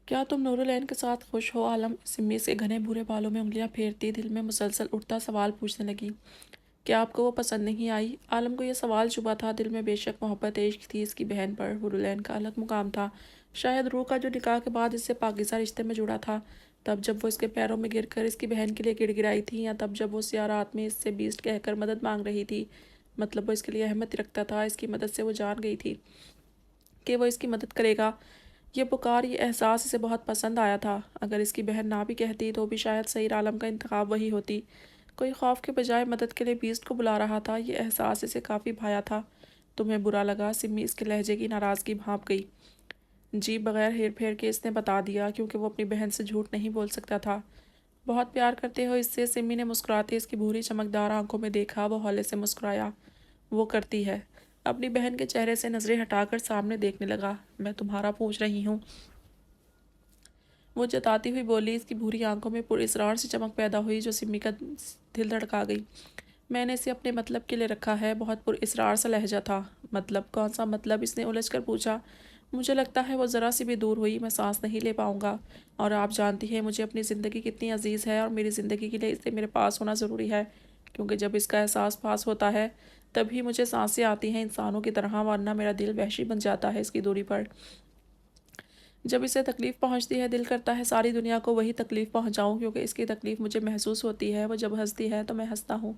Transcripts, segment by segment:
کیا تم نورالعین کے ساتھ خوش ہو عالم؟ سمی اس کے گھنے بھورے بالوں میں انگلیاں پھیرتی دل میں مسلسل اٹھتا سوال پوچھنے لگی۔ کیا آپ کو وہ پسند نہیں آئی؟ عالم کو یہ سوال چبھا تھا، دل میں بے شک محبت عشق تھی اس کی بہن پر، نورالعین کا الگ مقام تھا، شاید روح کا جو نکاح کے بعد اس سے پاکیزہ رشتے میں جڑا تھا، تب جب وہ اس کے پیروں میں گر کر اس کی بہن کے لیے گڑ گڑائی تھی، یا تب جب وہ سیاہ رات میں اس سے بیسٹ کہہ کر مدد مانگ رہی تھی۔ مطلب وہ اس کے لیے اہمیت رکھتا تھا، اس کی مدد سے وہ جان گئی تھی کہ وہ اس کی مدد کرے گا۔ یہ پکار، یہ احساس اسے بہت پسند آیا تھا۔ اگر اس کی بہن نہ بھی کہتی تو بھی شاید سعید عالم کا انتخاب وہی ہوتی۔ کوئی خوف کے بجائے مدد کے لیے بیسٹ کو بلا رہا تھا، یہ احساس اسے کافی بھایا تھا۔ تمہیں برا لگا؟ سمی اس کے لہجے کی ناراضگی بھانپ گئی۔ جی، بغیر ہیر پھیر کے اس نے بتا دیا، کیونکہ وہ اپنی بہن سے جھوٹ نہیں بول سکتا تھا۔ بہت پیار کرتے ہو اس سے؟ سمی نے مسکراتے اس کی بھوری چمکدار آنکھوں میں دیکھا، وہ ہولے سے مسکرایا۔ وہ کرتی ہے۔ اپنی بہن کے چہرے سے نظریں ہٹا کر سامنے دیکھنے لگا۔ میں تمہارا پوچھ رہی ہوں، وہ جتاتی ہوئی بولی۔ اس کی بھوری آنکھوں میں پر اسرار سی چمک پیدا ہوئی جو سمی کا دل دھڑکا گئی۔ میں نے اسے اپنے مطلب کے لیے رکھا ہے، بہت پر اسرار سا لہجہ تھا۔ مطلب؟ کون سا مطلب؟ اس نے الجھ کر پوچھا۔ مجھے لگتا ہے وہ ذرا سی بھی دور ہوئی میں سانس نہیں لے پاؤں گا، اور آپ جانتی ہیں مجھے اپنی زندگی کتنی عزیز ہے، اور میری زندگی کے لیے اسے میرے پاس ہونا ضروری ہے، کیونکہ جب اس کا احساس پاس ہوتا ہے تبھی مجھے سانسیں آتی ہیں انسانوں کی طرح، ورنہ میرا دل وحشی بن جاتا ہے اس کی دوری پر۔ جب اسے تکلیف پہنچتی ہے دل کرتا ہے ساری دنیا کو وہی تکلیف پہنچاؤں، کیونکہ اس کی تکلیف مجھے محسوس ہوتی ہے۔ وہ جب ہنستی ہے تو میں ہنستا ہوں،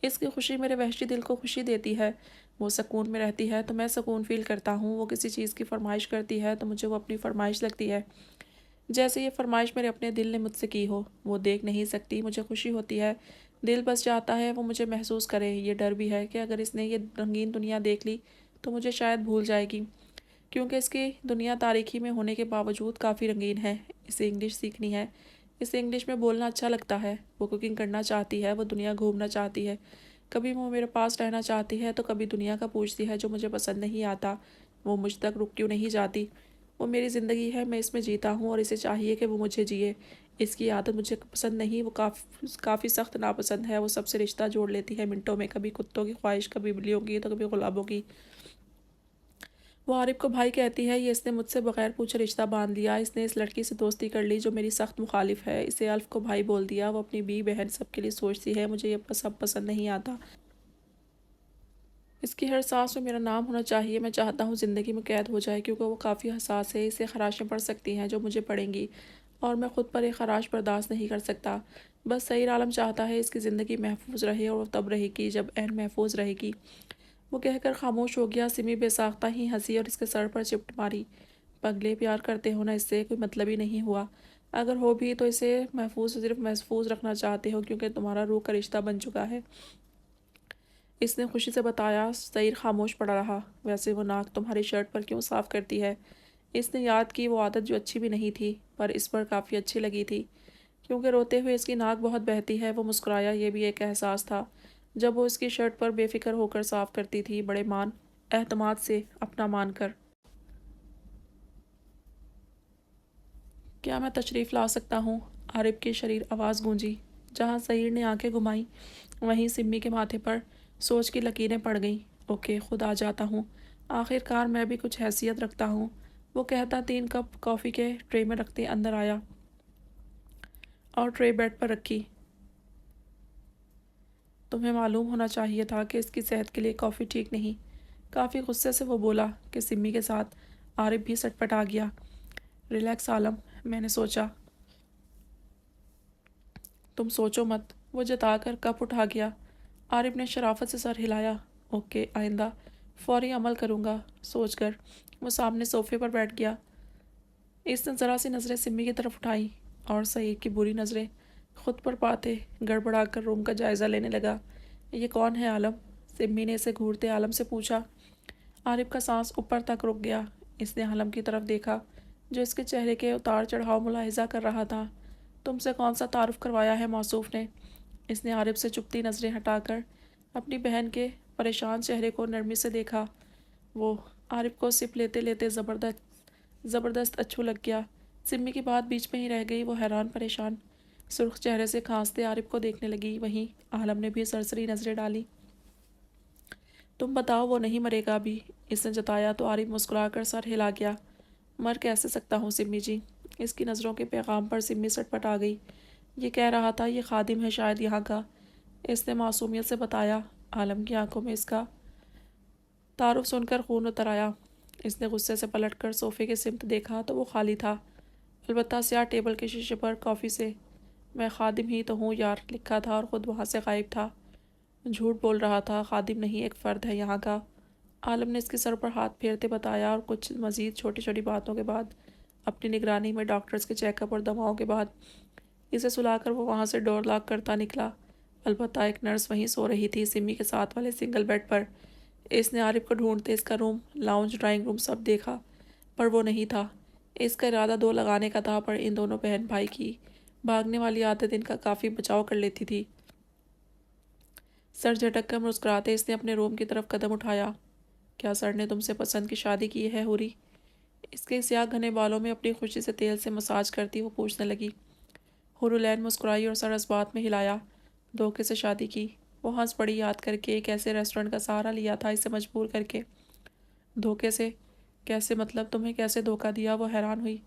اس کی خوشی میرے وحشی دل کو خوشی دیتی ہے۔ وہ سکون میں رہتی ہے تو میں سکون فیل کرتا ہوں، وہ کسی چیز کی فرمائش کرتی ہے تو مجھے وہ اپنی فرمائش لگتی ہے، جیسے یہ فرمائش میرے اپنے دل نے مجھ سے کی ہو۔ وہ دیکھ نہیں سکتی، مجھے خوشی ہوتی ہے، دل بس چاہتا ہے وہ مجھے محسوس کرے۔ یہ ڈر بھی ہے کہ اگر اس نے یہ رنگین دنیا دیکھ لی تو مجھے شاید بھول جائے گی، کیونکہ اس کی دنیا تاریکی میں ہونے کے باوجود کافی رنگین ہے۔ اسے انگلش سیکھنی ہے، اسے انگلش میں بولنا اچھا لگتا ہے، وہ کوکنگ کرنا چاہتی ہے، وہ دنیا گھومنا چاہتی ہے، کبھی وہ میرے پاس رہنا چاہتی ہے تو کبھی دنیا کا پوچھتی ہے جو مجھے پسند نہیں آتا۔ وہ مجھ تک رک کیوں نہیں جاتی؟ وہ میری زندگی ہے، میں اس میں جیتا ہوں، اور اسے چاہیے کہ وہ مجھے جیے۔ اس کی عادت مجھے پسند نہیں، وہ کافی سخت ناپسند ہے، وہ سب سے رشتہ جوڑ لیتی ہے منٹوں میں، کبھی کتوں کی خواہش، کبھی بلیوں کی تو کبھی غلابوں کی۔ وہ عارف کو بھائی کہتی ہے، یہ اس نے مجھ سے بغیر پوچھے رشتہ باندھ لیا، اس نے اس لڑکی سے دوستی کر لی جو میری سخت مخالف ہے، اسے الف کو بھائی بول دیا۔ وہ اپنی بیوی بہن سب کے لیے سوچتی ہے، مجھے یہ سب پسند نہیں آتا۔ اس کی ہر سانس میں میرا نام ہونا چاہیے، میں چاہتا ہوں زندگی میں قید ہو جائے، کیونکہ وہ کافی حساس ہے، اسے خراشیں پڑ سکتی ہیں جو مجھے پڑیں گی، اور میں خود پر ایک خراش برداشت نہیں کر سکتا۔ بس سعید عالم چاہتا ہے اس کی زندگی محفوظ رہے، اور وہ تب رہے گی جب عین محفوظ رہے گی۔ وہ کہہ کر خاموش ہو گیا۔ سمی بے ساختہ ہی ہنسی اور اس کے سر پر چپٹ ماری۔ پگلے، پیار کرتے ہو نا اس سے؟ کوئی مطلب ہی نہیں ہوا، اگر ہو بھی تو اسے صرف محفوظ رکھنا چاہتے ہو کیونکہ تمہارا روح کا رشتہ بن چکا ہے، اس نے خوشی سے بتایا۔ سعید خاموش پڑا رہا۔ ویسے وہ ناک تمہاری شرٹ پر کیوں صاف کرتی ہے؟ اس نے یاد کی وہ عادت جو اچھی بھی نہیں تھی، پر اس پر کافی اچھی لگی تھی، کیونکہ روتے ہوئے اس کی ناک بہت بہتی ہے۔ وہ مسکرایا، یہ بھی ایک احساس تھا جب وہ اس کی شرٹ پر بے فکر ہو کر صاف کرتی تھی، بڑے اعتماد سے، اپنا مان کر۔ کیا میں تشریف لا سکتا ہوں؟ عارف کی شریر آواز گونجی۔ جہاں سعید نے آنکھیں گھمائیں وہیں سمی کے ماتھے پر سوچ کی لکیریں پڑ گئیں۔ اوکے، خود آ جاتا ہوں، آخر کار میں بھی کچھ حیثیت رکھتا ہوں، وہ کہتا 3 کپ کافی کے ٹرے میں رکھتے اندر آیا اور ٹرے بیڈ پر رکھی۔ تمہیں معلوم ہونا چاہیے تھا کہ اس کی صحت کے لیے کافی ٹھیک نہیں، کافی غصے سے وہ بولا کہ سمی کے ساتھ عارف بھی سٹ پٹا گیا۔ ریلیکس عالم، میں نے سوچا۔ تم سوچو مت، وہ جتا کر کپ اٹھا گیا۔ عارف نے شرافت سے سر ہلایا۔ اوکے، آئندہ فوری عمل کروں گا، سوچ کر وہ سامنے صوفے پر بیٹھ گیا۔ اس نے ذرا سی نظریں سمی کی طرف اٹھائیں اور سعید کی بری نظریں خود پر پاتے گڑبڑا کر روم کا جائزہ لینے لگا۔ یہ کون ہے عالم؟ سمی نے اسے گھورتے عالم سے پوچھا۔ عارف کا سانس اوپر تک رک گیا۔ اس نے عالم کی طرف دیکھا جو اس کے چہرے کے اتار چڑھاؤ ملاحظہ کر رہا تھا۔ تم سے کون سا تعارف کروایا ہے موصوف نے؟ اس نے عارف سے چپتی نظریں ہٹا کر اپنی بہن کے پریشان چہرے کو نرمی سے دیکھا۔ وہ عارف کو سپ لیتے لیتے زبردست اچھو لگ گیا۔ سمی کی بات بیچ میں ہی رہ گئی، وہ حیران پریشان سرخ چہرے سے کھانستے عارف کو دیکھنے لگی۔ وہیں عالم نے بھی سرسری نظریں ڈالی۔ تم بتاؤ، وہ نہیں مرے گا ابھی؟ اس نے جتایا تو عارف مسکرا کر سر ہلا گیا۔ مر کیسے سکتا ہوں سمی جی؟ اس کی نظروں کے پیغام پر سمی سٹپٹ آ گئی۔ یہ کہہ رہا تھا یہ خادم ہے شاید یہاں کا، اس نے معصومیت سے بتایا۔ عالم کی آنکھوں میں اس کا تعارف سن کر خون اتر آیا۔ اس نے غصے سے پلٹ کر صوفے کے سمت دیکھا تو وہ خالی تھا، البتہ سیاہ ٹیبل کے شیشے پر کافی سے میں خادم ہی تو ہوں یار لکھا تھا اور خود وہاں سے غائب تھا۔ جھوٹ بول رہا تھا، خادم نہیں ایک فرد ہے یہاں کا۔ عالم نے اس کے سر پر ہاتھ پھیرتے بتایا اور کچھ مزید چھوٹی چھوٹی باتوں کے بعد اپنی نگرانی میں ڈاکٹرز کے چیک اپ اور دواؤں کے بعد اسے سلا کر وہ وہاں سے ڈور لاک کرتا نکلا۔ البتہ ایک نرس وہیں سو رہی تھی سمی کے ساتھ والے سنگل بیڈ پر۔ اس نے عارف کو ڈھونڈتے اس کا روم، لاؤنج، ڈرائنگ روم سب دیکھا پر وہ نہیں تھا۔ اس کا ارادہ دو لگانے کا تھا پر ان دونوں بہن بھائی کی بھاگنے والی عادت ان کا کافی بچاؤ کر لیتی تھی۔ سر جھٹک کر مسکراتے اس نے اپنے روم کی طرف قدم اٹھایا۔ کیا سر نے تم سے پسند کی شادی کی ہے ہوری؟ اس کے سیاہ گھنے بالوں میں اپنی خوشی سے تیل سے مساج کرتی وہ پوچھنے لگی۔ حورالعین مسکرائی اور سر اس بات میں ہلایا۔ دھوکے سے شادی کی؟ وہ ہنس پڑی یاد کر کے ایک ایسے ریسٹورنٹ کا سہارا لیا تھا اسے مجبور کر کے۔ دھوکے سے؟ کیسے مطلب تمہیں کیسے دھوکہ دیا؟ وہ حیران ہوئی۔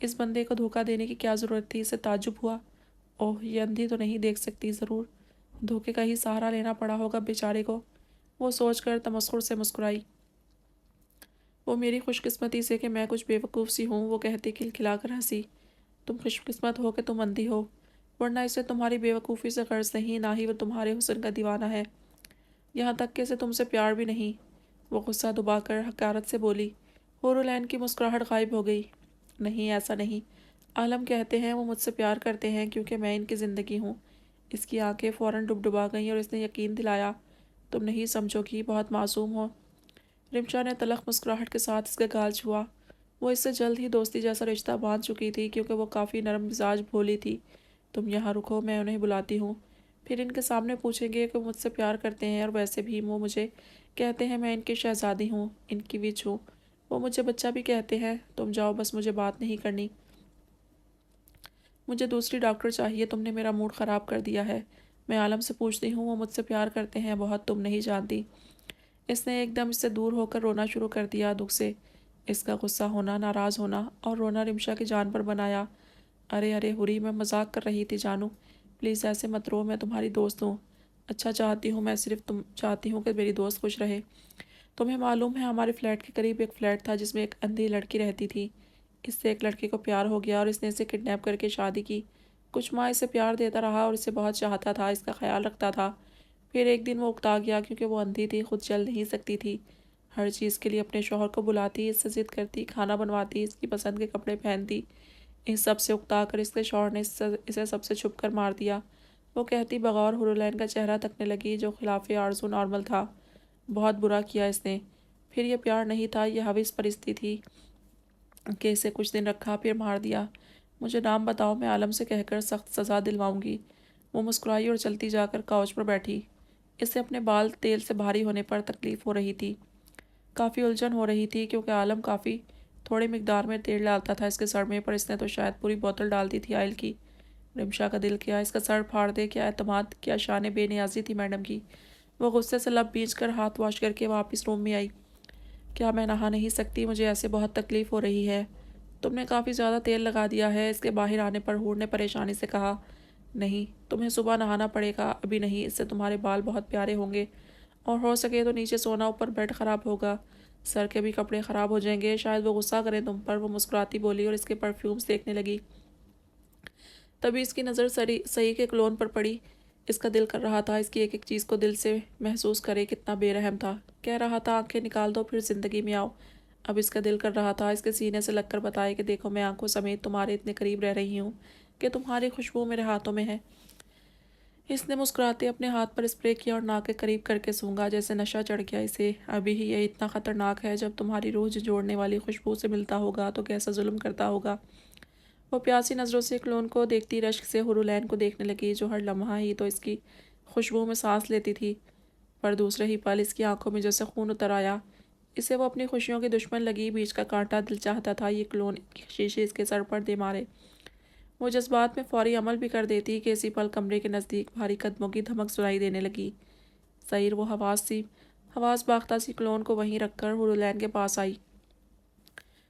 اس بندے کو دھوکہ دینے کی کیا ضرورت تھی؟ اسے تعجب ہوا۔ اوہ یہ اندھی تو نہیں دیکھ سکتی، ضرور دھوکے کا ہی سہارا لینا پڑا ہوگا بیچارے کو، وہ سوچ کر تمسخر سے مسکرائی۔ وہ میری خوش قسمتی سے کہ میں کچھ بے وقوف سی ہوں، وہ کہتی کھلکھلا کر ہنسی۔ تم خوش قسمت ہو کہ تم اندھی ہو، ورنہ اسے تمہاری بے وقوفی سے غرض نہیں، نہ ہی وہ تمہارے حسن کا دیوانہ ہے، یہاں تک کہ اسے تم سے پیار بھی نہیں۔ وہ غصہ دبا کر حقارت سے بولی۔ حورالعین کی مسکراہٹ غائب ہو گئی۔ نہیں ایسا نہیں، عالم کہتے ہیں وہ مجھ سے پیار کرتے ہیں کیونکہ میں ان کی زندگی ہوں۔ اس کی آنکھیں فوراً ڈبڈبا گئیں اور اس نے یقین دلایا۔ تم نہیں سمجھو گی، بہت معصوم ہو۔ رمشا نے تلخ مسکراہٹ کے ساتھ اس کا گال چھوا۔ وہ اس سے جلد ہی دوستی جیسا رشتہ باندھ چکی تھی کیونکہ وہ کافی نرم مزاج بھولی تھی۔ تم یہاں رکو، میں انہیں بلاتی ہوں، پھر ان کے سامنے پوچھیں گے کہ وہ مجھ سے پیار کرتے ہیں، اور ویسے بھی وہ مجھے کہتے ہیں میں ان کی شہزادی ہوں، ان کی وچ ہوں، وہ مجھے بچہ بھی کہتے ہیں۔ تم جاؤ، بس مجھے بات نہیں کرنی، مجھے دوسری ڈاکٹر چاہیے، تم نے میرا موڈ خراب کر دیا ہے۔ میں عالم سے پوچھتی ہوں، وہ مجھ سے پیار کرتے ہیں بہت، تم نہیں جانتی۔ اس نے ایک دم اس سے دور ہو کر رونا شروع کر دیا دکھ سے۔ اس کا غصہ ہونا، ناراض ہونا اور رونا رمشا کی جان پر بنایا۔ ارے ارے ہوری، میں مذاق کر رہی تھی جانو، پلیز ایسے مت رو، میں تمہاری دوست ہوں، اچھا چاہتی ہوں، میں صرف تم چاہتی ہوں کہ میری دوست خوش رہے۔ تمہیں معلوم ہے ہمارے فلیٹ کے قریب ایک فلیٹ تھا جس میں ایک اندھی لڑکی رہتی تھی، اس سے ایک لڑکے کو پیار ہو گیا اور اس نے اسے کڈنیپ کر کے شادی کی۔ کچھ ماہ اسے پیار دیتا رہا اور اسے بہت چاہتا تھا، اس کا خیال رکھتا تھا۔ پھر ایک دن وہ اکتا گیا کیونکہ وہ اندھی تھی، خود چل نہیں سکتی تھی، ہر چیز کے لیے اپنے شوہر کو بلاتی، اس سے ضد کرتی، کھانا بنواتی، اس کی پسند کے کپڑے پہنتی۔ اس سب سے اکتا کر اس کے شوہر نے اسے سب سے چھپ کر مار دیا، وہ کہتی بغور حورالعین کا چہرہ تکنے لگی جو خلاف آرزو نارمل تھا۔ بہت برا کیا اس نے، پھر یہ پیار نہیں تھا، یہ حوث پرستی تھی کہ اسے کچھ دن رکھا پھر مار دیا۔ مجھے نام بتاؤ، میں عالم سے کہہ کر سخت سزا دلواؤں گی۔ وہ مسکرائی اور چلتی جا کر کاؤچ پر بیٹھی۔ اسے اپنے بال تیل سے بھاری ہونے پر تکلیف ہو رہی تھی، کافی الجھن ہو رہی تھی کیونکہ عالم کافی تھوڑی مقدار میں تیل ڈالتا تھا اس کے سر میں، پر اس نے تو شاید پوری بوتل ڈال دی تھی آئل کی۔ رمشا کا دل کیا اس کا سر پھاڑ دے، کیا اعتماد، کیا شان بے نیازی تھی میڈم کی۔ وہ غصے سے لب بھینچ کر ہاتھ واش کر کے واپس روم میں آئی۔ کیا میں نہا نہیں سکتی؟ مجھے ایسے بہت تکلیف ہو رہی ہے۔ تم نے کافی زیادہ تیل لگا دیا ہے، اس کے باہر آنے پر حور نے پریشانی سے کہا۔ نہیں، تمہیں صبح نہانا پڑے گا، ابھی نہیں، اس سے تمہارے بال بہت پیارے ہوں گے، اور ہو سکے تو نیچے سونا، اوپر بیڈ خراب ہوگا، سر کے بھی کپڑے خراب ہو جائیں گے، شاید وہ غصہ کریں تم پر۔ وہ مسکراتی بولی اور اس کے پرفیومز دیکھنے لگی۔ تبھی اس کی نظر سعی کے کلون پر پڑی۔ اس کا دل کر رہا تھا اس کی ایک ایک چیز کو دل سے محسوس کرے، کتنا بے رحم تھا۔ کہہ رہا تھا آنکھیں نکال دو پھر زندگی میں آؤ۔ اب اس کا دل کر رہا تھا اس کے سینے سے لگ کر بتائے کہ دیکھو میں آنکھوں سمیت تمہارے اتنے قریب رہ رہی ہوں کہ تمہاری خوشبو میرے ہاتھوں میں ہے۔ اس نے مسکراتے اپنے ہاتھ پر اسپرے کیا اور ناک کے قریب کر کے سونگا، جیسے نشہ چڑھ گیا اسے۔ ابھی ہی یہ اتنا خطرناک ہے، جب تمہاری روح جوڑنے والی خوشبو سے ملتا ہوگا تو کیسا ظلم کرتا ہوگا۔ وہ پیاسی نظروں سے کلون کو دیکھتی رشک سے حورالعین کو دیکھنے لگی جو ہر لمحہ ہی تو اس کی خوشبو میں سانس لیتی تھی، پر دوسرے ہی پل اس کی آنکھوں میں جیسے خون اتر آیا۔ اسے وہ اپنی خوشیوں کی دشمن لگی، بیچ کا کانٹا، دل چاہتا تھا یہ کلون کی شیشے اس کے سر پر دے مارے۔ وہ جذبات میں فوری عمل بھی کر دیتی کہ اسی پل کمرے کے نزدیک بھاری قدموں کی دھمک سنائی دینے لگی۔ سعیر وہ حواس باختہ سی کلون کو وہیں رکھ کر حورالعین کے پاس آئی۔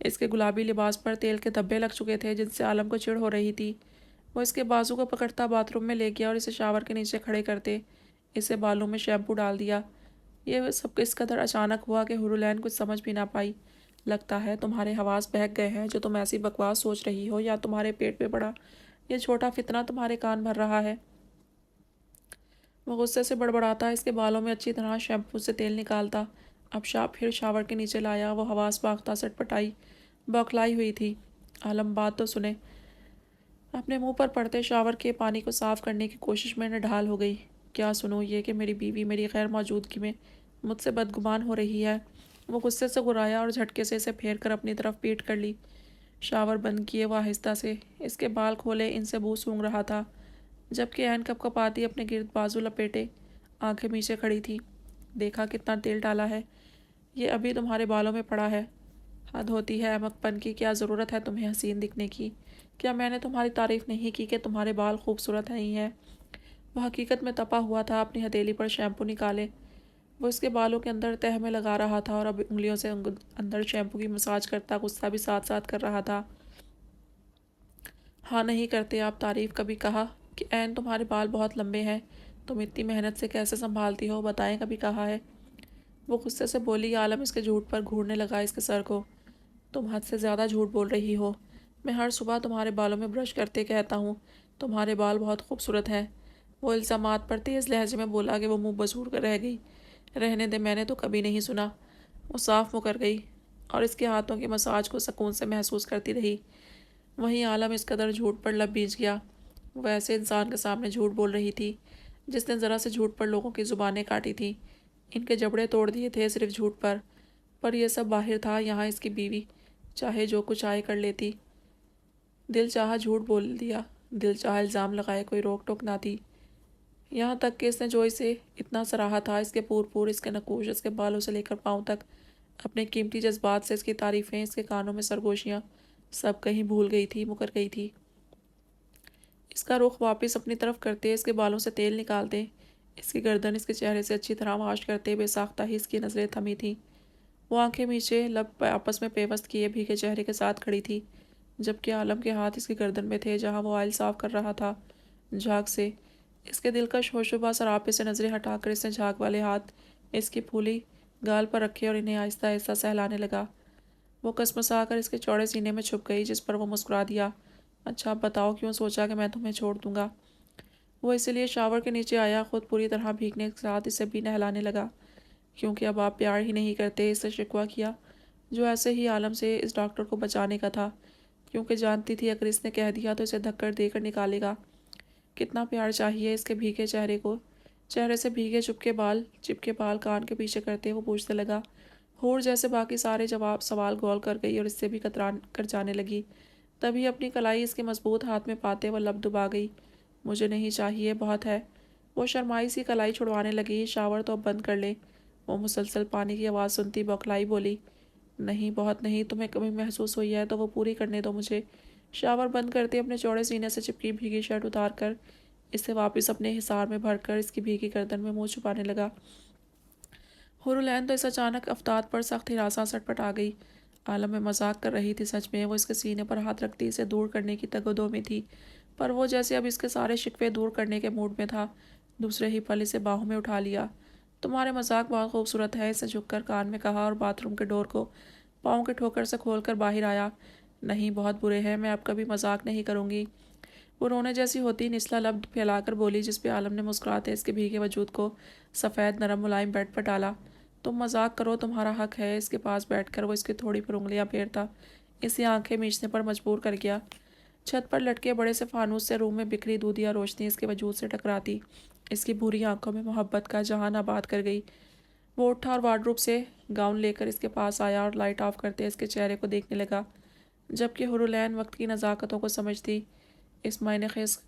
اس کے گلابی لباس پر تیل کے دھبے لگ چکے تھے جن سے عالم کو چڑ ہو رہی تھی۔ وہ اس کے بازو کو پکڑتا باتھ روم میں لے گیا اور اسے شاور کے نیچے کھڑے کرتے اسے بالوں میں شیمپو ڈال دیا۔ یہ سب اس قدر اچانک ہوا کہ حورالعین کچھ سمجھ بھی نہ پائی۔ لگتا ہے تمہارے حواس بہک گئے ہیں جو تم ایسی بکواس سوچ رہی ہو، یا تمہارے پیٹ پہ پڑا یہ چھوٹا فتنہ تمہارے کان بھر رہا ہے۔ وہ غصے سے بڑبڑاتا اس کے بالوں میں اچھی طرح شیمپو سے تیل نکالتا۔ اب پھر شاور کے نیچے لایا۔ وہ حواس باختہ سٹ پٹائی بوکھلائی ہوئی تھی۔ عالم بات تو سنے۔ اپنے منہ پر پڑتے شاور کے پانی کو صاف کرنے کی کوشش میں نڈھال ہو گئی۔ کیا سنوں یہ کہ میری بیوی میری غیر موجودگی میں مجھ سے بدگمان ہو رہی ہے۔ وہ غصے سے گرایا اور جھٹکے سے اسے پھیر کر اپنی طرف پیٹ کر لی۔ شاور بند کیے وہ آہستہ سے اس کے بال کھولے ان سے بو سونگھ رہا تھا، جبکہ عین کپ کپاتی اپنے گرد بازو لپیٹے آنکھیں میچے کھڑی تھی۔ دیکھا کتنا تیل ڈالا ہے، یہ ابھی تمہارے بالوں میں پڑا ہے۔ حد ہوتی ہے احمق پن کی، کیا ضرورت ہے تمہیں حسین دکھنے کی؟ کیا میں نے تمہاری تعریف نہیں کی کہ تمہارے بال خوبصورت نہیں ہیں؟ وہ حقیقت میں تپا ہوا تھا۔ اپنی ہتھیلی پر شیمپو نکالے وہ اس کے بالوں کے اندر تہہ میں لگا رہا تھا اور اب انگلیوں سے اندر شیمپو کی مساج کرتا غصہ بھی ساتھ ساتھ کر رہا تھا۔ ہاں نہیں کرتے آپ تعریف؟ کبھی کہا کہ عین تمہارے بال بہت لمبے ہیں، تم اتنی محنت سے کیسے سنبھالتی ہو؟ بتائیں کبھی کہا ہے؟ وہ غصے سے بولی۔ عالم اس کے جھوٹ پر گھورنے لگا اس کے سر کو۔ تم حد سے زیادہ جھوٹ بول رہی ہو۔ میں ہر صبح تمہارے بالوں میں برش کرتے کہتا ہوں تمہارے بال بہت خوبصورت ہیں۔ وہ الزامات پر تیز لہجے میں بولا کہ وہ منہ بسوڑ کر رہ گئی۔ رہنے دے، میں نے تو کبھی نہیں سنا۔ وہ صاف مکر گئی اور اس کے ہاتھوں کی مساج کو سکون سے محسوس کرتی رہی۔ وہیں عالم اس قدر جھوٹ پر لب بیج گیا۔ وہ ایسے انسان کے سامنے جھوٹ بول رہی تھی جس نے ذرا سے جھوٹ پر لوگوں کی زبانیں کاٹی تھیں، ان کے جبڑے توڑ دیے تھے صرف جھوٹ پر یہ سب باہر تھا۔ یہاں اس کی بیوی چاہے جو کچھ آئے کر لیتی، دل چاہا جھوٹ بول دیا، دل چاہا الزام لگائے، کوئی روک ٹوک نہ تھی۔ یہاں تک کہ اس نے جو اسے اتنا سراہا تھا، اس کے پور اس کے نقوش، اس کے بالوں سے لے کر پاؤں تک، اپنے قیمتی جذبات سے اس کی تعریفیں، اس کے کانوں میں سرگوشیاں، سب کہیں بھول گئی تھی، مکر گئی تھی۔ اس کا رخ واپس اپنی طرف کرتے، اس کے بالوں سے تیل نکالتے، اس کی گردن اس کے چہرے سے اچھی طرح واش کرتے بے ساختہ ہی اس کی نظریں تھمی تھیں۔ وہ آنکھیں میچے لب آپس میں پیوست کیے بھیگے چہرے کے ساتھ کھڑی تھی، جبکہ عالم کے ہاتھ اس کی گردن میں تھے جہاں وہ آئل صاف کر رہا تھا جھاگ سے۔ اس کے دلکش ہوشوبا سراپے سے نظریں ہٹا کر اس نے جھاگ والے ہاتھ اس کی پھولی گال پر رکھے اور انہیں آہستہ آہستہ سہلانے لگا۔ وہ کسمسا کر اس کے چوڑے سینے میں چھپ گئی، جس پر وہ مسکرا دیا۔ اچھا اب بتاؤ کیوں سوچا کہ میں تمہیں چھوڑ دوں گا؟ وہ اس لیے شاور کے نیچے آیا، خود پوری طرح بھیگنے کے ساتھ اسے بھی نہلانے لگا۔ کیونکہ اب آپ پیار ہی نہیں کرتے، اس سے شکوہ کیا جو ایسے ہی عالم سے اس ڈاکٹر کو بچانے کا تھا، کیونکہ جانتی تھی اگر اس نے کہہ دیا تو اسے دھکڑ دے کر نکالے گا۔ کتنا پیار چاہیے اس کے بھیگے چہرے کو۔ چہرے سے بھیگے چپکے بال کان کے پیچھے کرتے وہ پوچھنے لگا۔ حور جیسے باقی سارے سوال گول کر گئی اور اس سے بھی کتران کر جانے لگی۔ تبھی اپنی کلائی اس کے مضبوط ہاتھ میں پاتے وہ لب دبا گئی۔ مجھے نہیں چاہیے، بہت ہے۔ وہ شرمائی سی کلائی چھڑوانے لگی۔ شاور تو اب بند کر لے۔ وہ مسلسل پانی کی آواز سنتی بوکھلائی بولی۔ نہیں، بہت نہیں، تمہیں کمی محسوس ہوئی ہے تو وہ پوری کرنے دو مجھے۔ شاور بند کرتے اپنے چوڑے سینے سے چپکی بھیگی شرٹ اتار کر اسے واپس اپنے حصار میں بھر کر اس کی بھیگی گردن میں منہ چھپانے لگا۔ حورالعین تو اس اچانک افتاد پر سخت ہراساں سٹ پٹ آ گئی۔ عالم میں مذاق کر رہی تھی، سچ میں وہ اس کے سینے پر ہاتھ رکھتی اسے دور کرنے کی تگ و دو میں تھی، پر وہ جیسے اب اس کے سارے شکوے دور کرنے کے موڈ میں تھا۔ دوسرے ہی پل اسے باہوں میں اٹھا لیا۔ تمہارے مذاق بہت خوبصورت ہے، اسے جھک کر کان میں کہا اور باتھ روم کے ڈور کو پاؤں کے ٹھوکر سے کھول کر باہر آیا۔ نہیں، بہت برے ہیں، میں اب کبھی مذاق نہیں کروں گی۔ وہ رونے جیسی ہوتی نچلا لب پھیلا کر بولی، جس پہ عالم نے مسکراتے اس کے بھیگے وجود کو سفید نرم ملائم بیڈ پر ڈالا۔ تم مذاق کرو، تمہارا حق ہے۔ اس کے پاس بیٹھ کر وہ اس کی تھوڑی پر انگلیاں پھیرتا اسے آنکھیں میچنے پر مجبور کر گیا۔ چھت پر لٹکے بڑے سے فانوس سے روم میں بکھری دودھیا روشنی اس کے وجود سے ٹکراتی اس کی بھوری آنکھوں میں محبت کا جہان آباد کر گئی۔ وہ اٹھا اور وارڈروب سے گاؤن لے کر اس کے پاس آیا اور لائٹ آف کرتے اس کے چہرے کو دیکھنے لگا، جبکہ حورالعین وقت کی نزاکتوں کو سمجھتی اس معنی خیز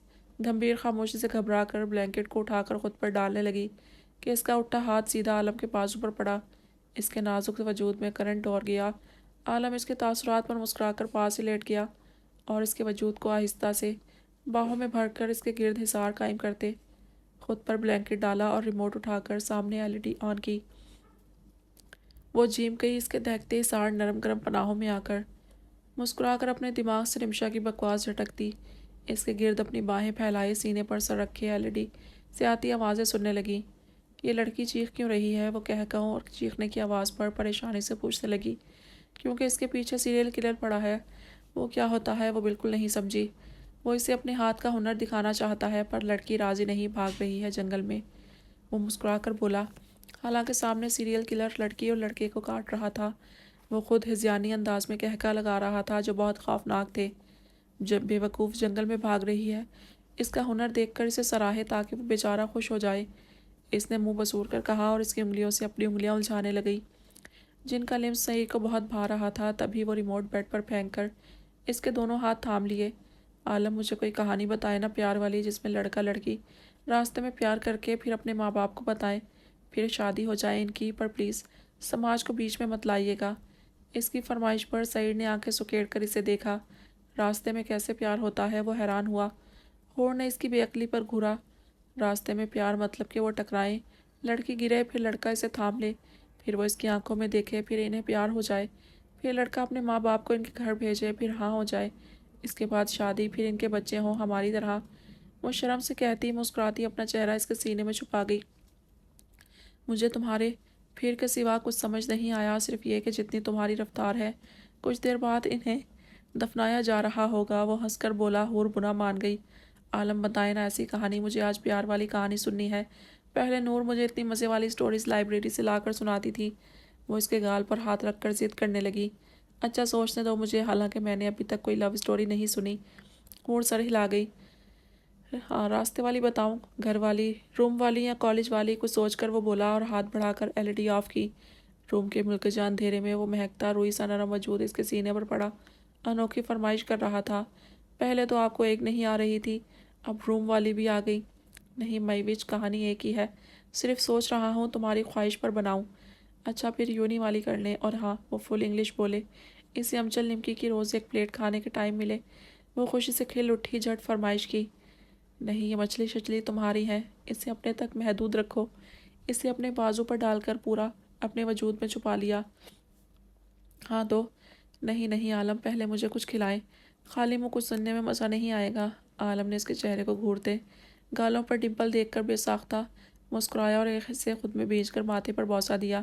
گمبھیر خاموشی سے گھبرا کر بلینکٹ کو اٹھا کر خود پر ڈالنے لگی کہ اس کا اٹھا ہاتھ سیدھا عالم کے بازو پر پڑا۔ اس کے نازک وجود میں کرنٹ دوڑ گیا۔ عالم اس کے تاثرات پر مسکرا کر پاس ہی لیٹ گیا اور اس کے وجود کو آہستہ سے باہوں میں بھر کر اس کے گرد حصار قائم کرتے خود پر بلینکٹ ڈالا اور ریموٹ اٹھا کر سامنے LED آن کی۔ وہ جھیم گئی اس کے دہکتے حصار نرم گرم پناہوں میں آ کر۔ مسکرا کر اپنے دماغ سے رمشا کی بکواس جھٹک دی۔ اس کے گرد اپنی باہیں پھیلائے سینے پر سر رکھے ایلڈی سے آتی آوازیں سننے لگی۔ یہ لڑکی چیخ کیوں رہی ہے؟ وہ کہوں اور چیخنے کی آواز پر پریشانی سے پوچھنے لگی۔ کیونکہ اس کے پیچھے سیریل کلر پڑا ہے۔ وہ کیا ہوتا ہے وہ بالکل نہیں سمجھی۔ وہ اسے اپنے ہاتھ کا ہنر دکھانا چاہتا ہے پر لڑکی راضی نہیں بھاگ رہی ہے جنگل میں۔ وہ مسکرا کر بولا۔ حالانکہ سامنے سیریل کلر لڑکی اور لڑکے کو کاٹ رہا تھا، وہ خود ہذیانی انداز میں کہکا لگا رہا تھا جو بہت خوفناک تھے۔ جب بے وقوف جنگل میں بھاگ رہی ہے، اس کا ہنر دیکھ کر اسے سراہے تاکہ وہ بیچارہ خوش ہو جائے۔ اس نے منہ بسور کر کہا اور اس کی انگلیوں سے اپنی انگلیاں الجھانے لگی جن کا لمس شریر کو بہت بھا رہا تھا۔ تبھی وہ ریموٹ بیڈ پر پھینک کر اس کے دونوں ہاتھ تھام لیے۔ عالم مجھے کوئی کہانی بتائے نا پیار والی، جس میں لڑکا لڑکی راستے میں پیار کر کے پھر اپنے ماں باپ کو بتائیں، پھر شادی ہو جائے ان کی، پر پلیز سماج کو بیچ میں مت لائیے گا۔ اس کی فرمائش پر سعید نے آنکھیں سکیڑ کر اسے دیکھا۔ راستے میں کیسے پیار ہوتا ہے وہ حیران ہوا۔ ہور نے اس کی بے عقلی پر گھورا۔ راستے میں پیار مطلب کہ وہ ٹکرائیں، لڑکی گرے، پھر لڑکا اسے تھام لے، پھر وہ اس کی آنکھوں میں دیکھے، پھر انہیں پیار ہو جائے، پھر لڑکا اپنے ماں باپ کو ان کے گھر بھیجے، پھر ہاں ہو جائے، اس کے بعد شادی، پھر ان کے بچے ہوں ہماری طرح۔ وہ شرم سے کہتی مسکراتی اپنا چہرہ اس کے سینے میں چھپا گئی۔ مجھے تمہارے پھر کے سوا کچھ سمجھ نہیں آیا، صرف یہ کہ جتنی تمہاری رفتار ہے کچھ دیر بعد انہیں دفنایا جا رہا ہوگا۔ وہ ہنس کر بولا۔ ہور بنا مان گئی۔ عالم بتائے نا ایسی کہانی، مجھے آج پیار والی کہانی سننی ہے۔ پہلے نور مجھے اتنی مزے والی سٹوریز لائبریری سے لا کر سناتی تھی۔ وہ اس کے گال پر ہاتھ رکھ کر ضد کرنے لگی۔ اچھا سوچنے دو مجھے، حالانکہ میں نے ابھی تک کوئی لو سٹوری نہیں سنی۔ ہور سر ہلا گئی۔ ہاں راستے والی بتاؤں، گھر والی، روم والی یا کالج والی؟ کچھ سوچ کر وہ بولا اور ہاتھ بڑھا کر ایل ای ڈی آف کی۔ روم کے ملکجہ اندھیرے میں وہ مہکتا روئی سا نرم وجود اس کے سینے پر پڑا، انوکھی فرمائش کر رہا تھا۔ پہلے تو آپ کو ایک نہیں آ رہی تھی، اب روم والی بھی آ گئی۔ نہیں میوچ، کہانی ایک ہی ہے، صرف سوچ رہا ہوں تمہاری خواہش پر بناؤں۔ اچھا پھر یونی والی کر لیں۔ اور ہاں، وہ فل انگلش بولے، اسے امچل نمکی کی روز ایک پلیٹ کھانے کے ٹائم ملے۔ وہ خوشی سے کھل اٹھی، جھٹ فرمائش کی۔ نہیں، یہ مچھلی شچلی تمہاری ہے، اسے اپنے تک محدود رکھو۔ اسے اپنے بازو پر ڈال کر پورا اپنے وجود میں چھپا لیا۔ ہاں دو۔ نہیں نہیں عالم، پہلے مجھے کچھ کھلائیں، خالی منہ کچھ سننے میں مزہ نہیں آئے گا۔ عالم نے اس کے چہرے کو گھورتے گالوں پر ڈمپل دیکھ کر بے ساختہ مسکرایا اور ایک حصے خود میں بیچ کر ماتھے پر بوسہ دیا۔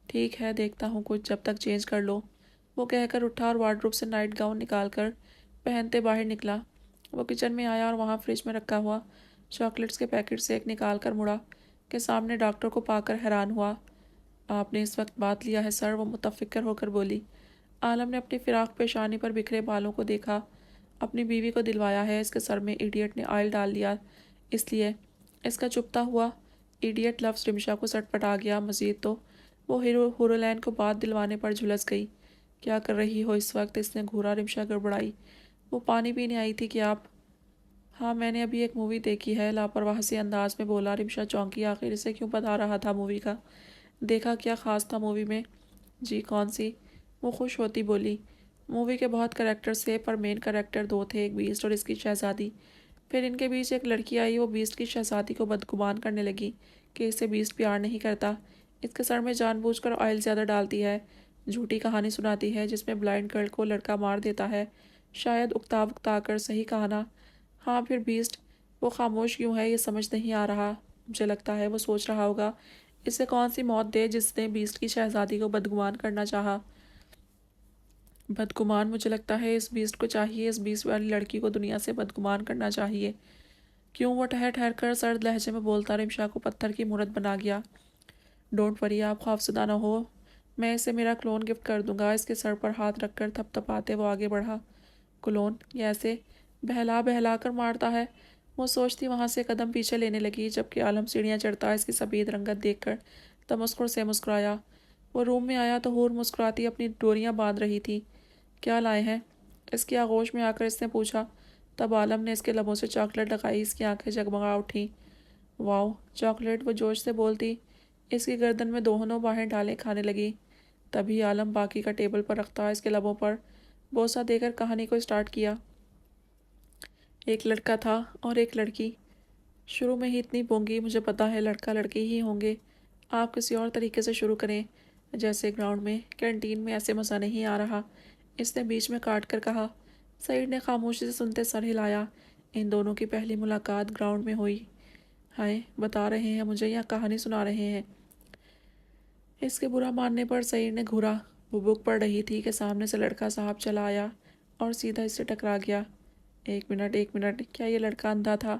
ٹھیک ہے دیکھتا ہوں کچھ، جب تک چینج کر لو۔ وہ کہہ کر اٹھا اور وارڈروب سے نائٹ گاؤن نکال کر پہنتے باہر نکلا۔ وہ کچن میں آیا اور وہاں فریج میں رکھا ہوا چاکلیٹس کے پیکٹ سے ایک نکال کر مڑا کہ سامنے ڈاکٹر کو پا کر حیران ہوا۔ آپ نے اس وقت بات لیا ہے سر؟ وہ متفکر ہو کر بولی۔ عالم نے اپنی فراق پیشانی پر بکھرے بالوں کو دیکھا۔ اپنی بیوی کو دلوایا ہے، اس کے سر میں ایڈیٹ نے آئل ڈال دیا، اس لیے۔ اس کا چپتا ہوا ایڈیٹ لفظ رمشا کو سٹ پٹا گیا۔ مزید تو وہ ہورولین کو بات دلوانے پر جھلس گئی۔ کیا کر رہی ہو اس وقت؟ اس نے گھورا۔ رمشا گڑبڑائی۔ وہ پانی پینے آئی تھی کہ آپ؟ ہاں میں نے ابھی ایک مووی دیکھی ہے، لاپرواہ سے انداز میں بولا۔ رمشا چونکی، آخر اسے کیوں بتا رہا تھا مووی کا؟ دیکھا کیا خاص تھا مووی میں؟ جی کون سی؟ وہ خوش ہوتی بولی۔ مووی کے بہت کریکٹرز تھے پر مین کریکٹر دو تھے، ایک بیسٹ اور اس کی شہزادی۔ پھر ان کے بیچ ایک لڑکی آئی، وہ بیسٹ کی شہزادی کو بدگمان کرنے لگی کہ اسے بیسٹ پیار نہیں کرتا، اس کے سر میں جان بوجھ کر آئل زیادہ ڈالتی ہے، جھوٹی کہانی سناتی ہے جس میں بلائنڈ گرل کو لڑکا مار دیتا ہے، شاید اکتا اکتا کر، صحیح کہا نا؟ ہاں پھر بیسٹ وہ خاموش کیوں ہے یہ سمجھ نہیں آ رہا۔ مجھے لگتا ہے وہ سوچ رہا ہوگا اسے کون سی موت دے جس نے بیسٹ کی شہزادی کو بدگمان کرنا چاہا۔ بدگمان؟ مجھے لگتا ہے اس بیسٹ کو چاہیے اس بیسٹ والی لڑکی کو دنیا سے بدگمان کرنا چاہیے۔ کیوں؟ وہ ٹھہر ٹھہر کر سرد لہجے میں بولتا رمشا کو پتھر کی مورت بنا گیا۔ ڈونٹ وری، آپ خوفزدہ نہ ہو، میں اسے میرا کلون گفٹ کر دوں گا۔ اس کے سر پر ہاتھ رکھ کر تھپ تھپاتے وہ آگے بڑھا۔ کلون؟ یہ ایسے بہلا بہلا کر مارتا ہے؟ وہ سوچتی وہاں سے قدم پیچھے لینے لگی، جبکہ عالم سیڑھیاں چڑھتا اس کی سفید رنگت دیکھ کر تمسخر سے مسکرایا۔ وہ روم میں آیا تو ہور مسکراتی اپنی ڈوریاں باندھ رہی تھی۔ کیا لائے ہیں؟ اس کی آغوش میں آ کر اس نے پوچھا۔ تب عالم نے اس کے لبوں سے چاکلیٹ لگائی، اس کی آنکھیں جگمگا اٹھیں۔ واو چاکلیٹ، وہ جوش سے بولتی اس کی گردن میں دونوں باہیں ڈالے کھانے لگی۔ تبھی عالم باقی کا ٹیبل پر رکھتا اس کے لبوں پر بوسہ دے کر کہانی کو سٹارٹ کیا۔ ایک لڑکا تھا اور ایک لڑکی، شروع میں ہی اتنی پونگی، مجھے پتا ہے لڑکا لڑکی ہی ہوں گے۔ آپ کسی اور طریقے سے شروع کریں، جیسے گراؤنڈ میں، کینٹین میں ایسے مزہ نہیں آ رہا۔ اس نے بیچ میں کاٹ کر کہا۔ سعید نے خاموشی سے سنتے سر ہلایا۔ ان دونوں کی پہلی ملاقات گراؤنڈ میں ہوئی۔ ہائے، بتا رہے ہیں مجھے یا کہانی سنا رہے ہیں؟ اس کے برا ماننے پر سعید نے گھورا۔ وہ بک پڑھ رہی تھی کہ سامنے سے لڑکا صاحب چلا آیا اور سیدھا اس سے ٹکرا گیا۔ ایک منٹ، کیا یہ لڑکا اندھا تھا؟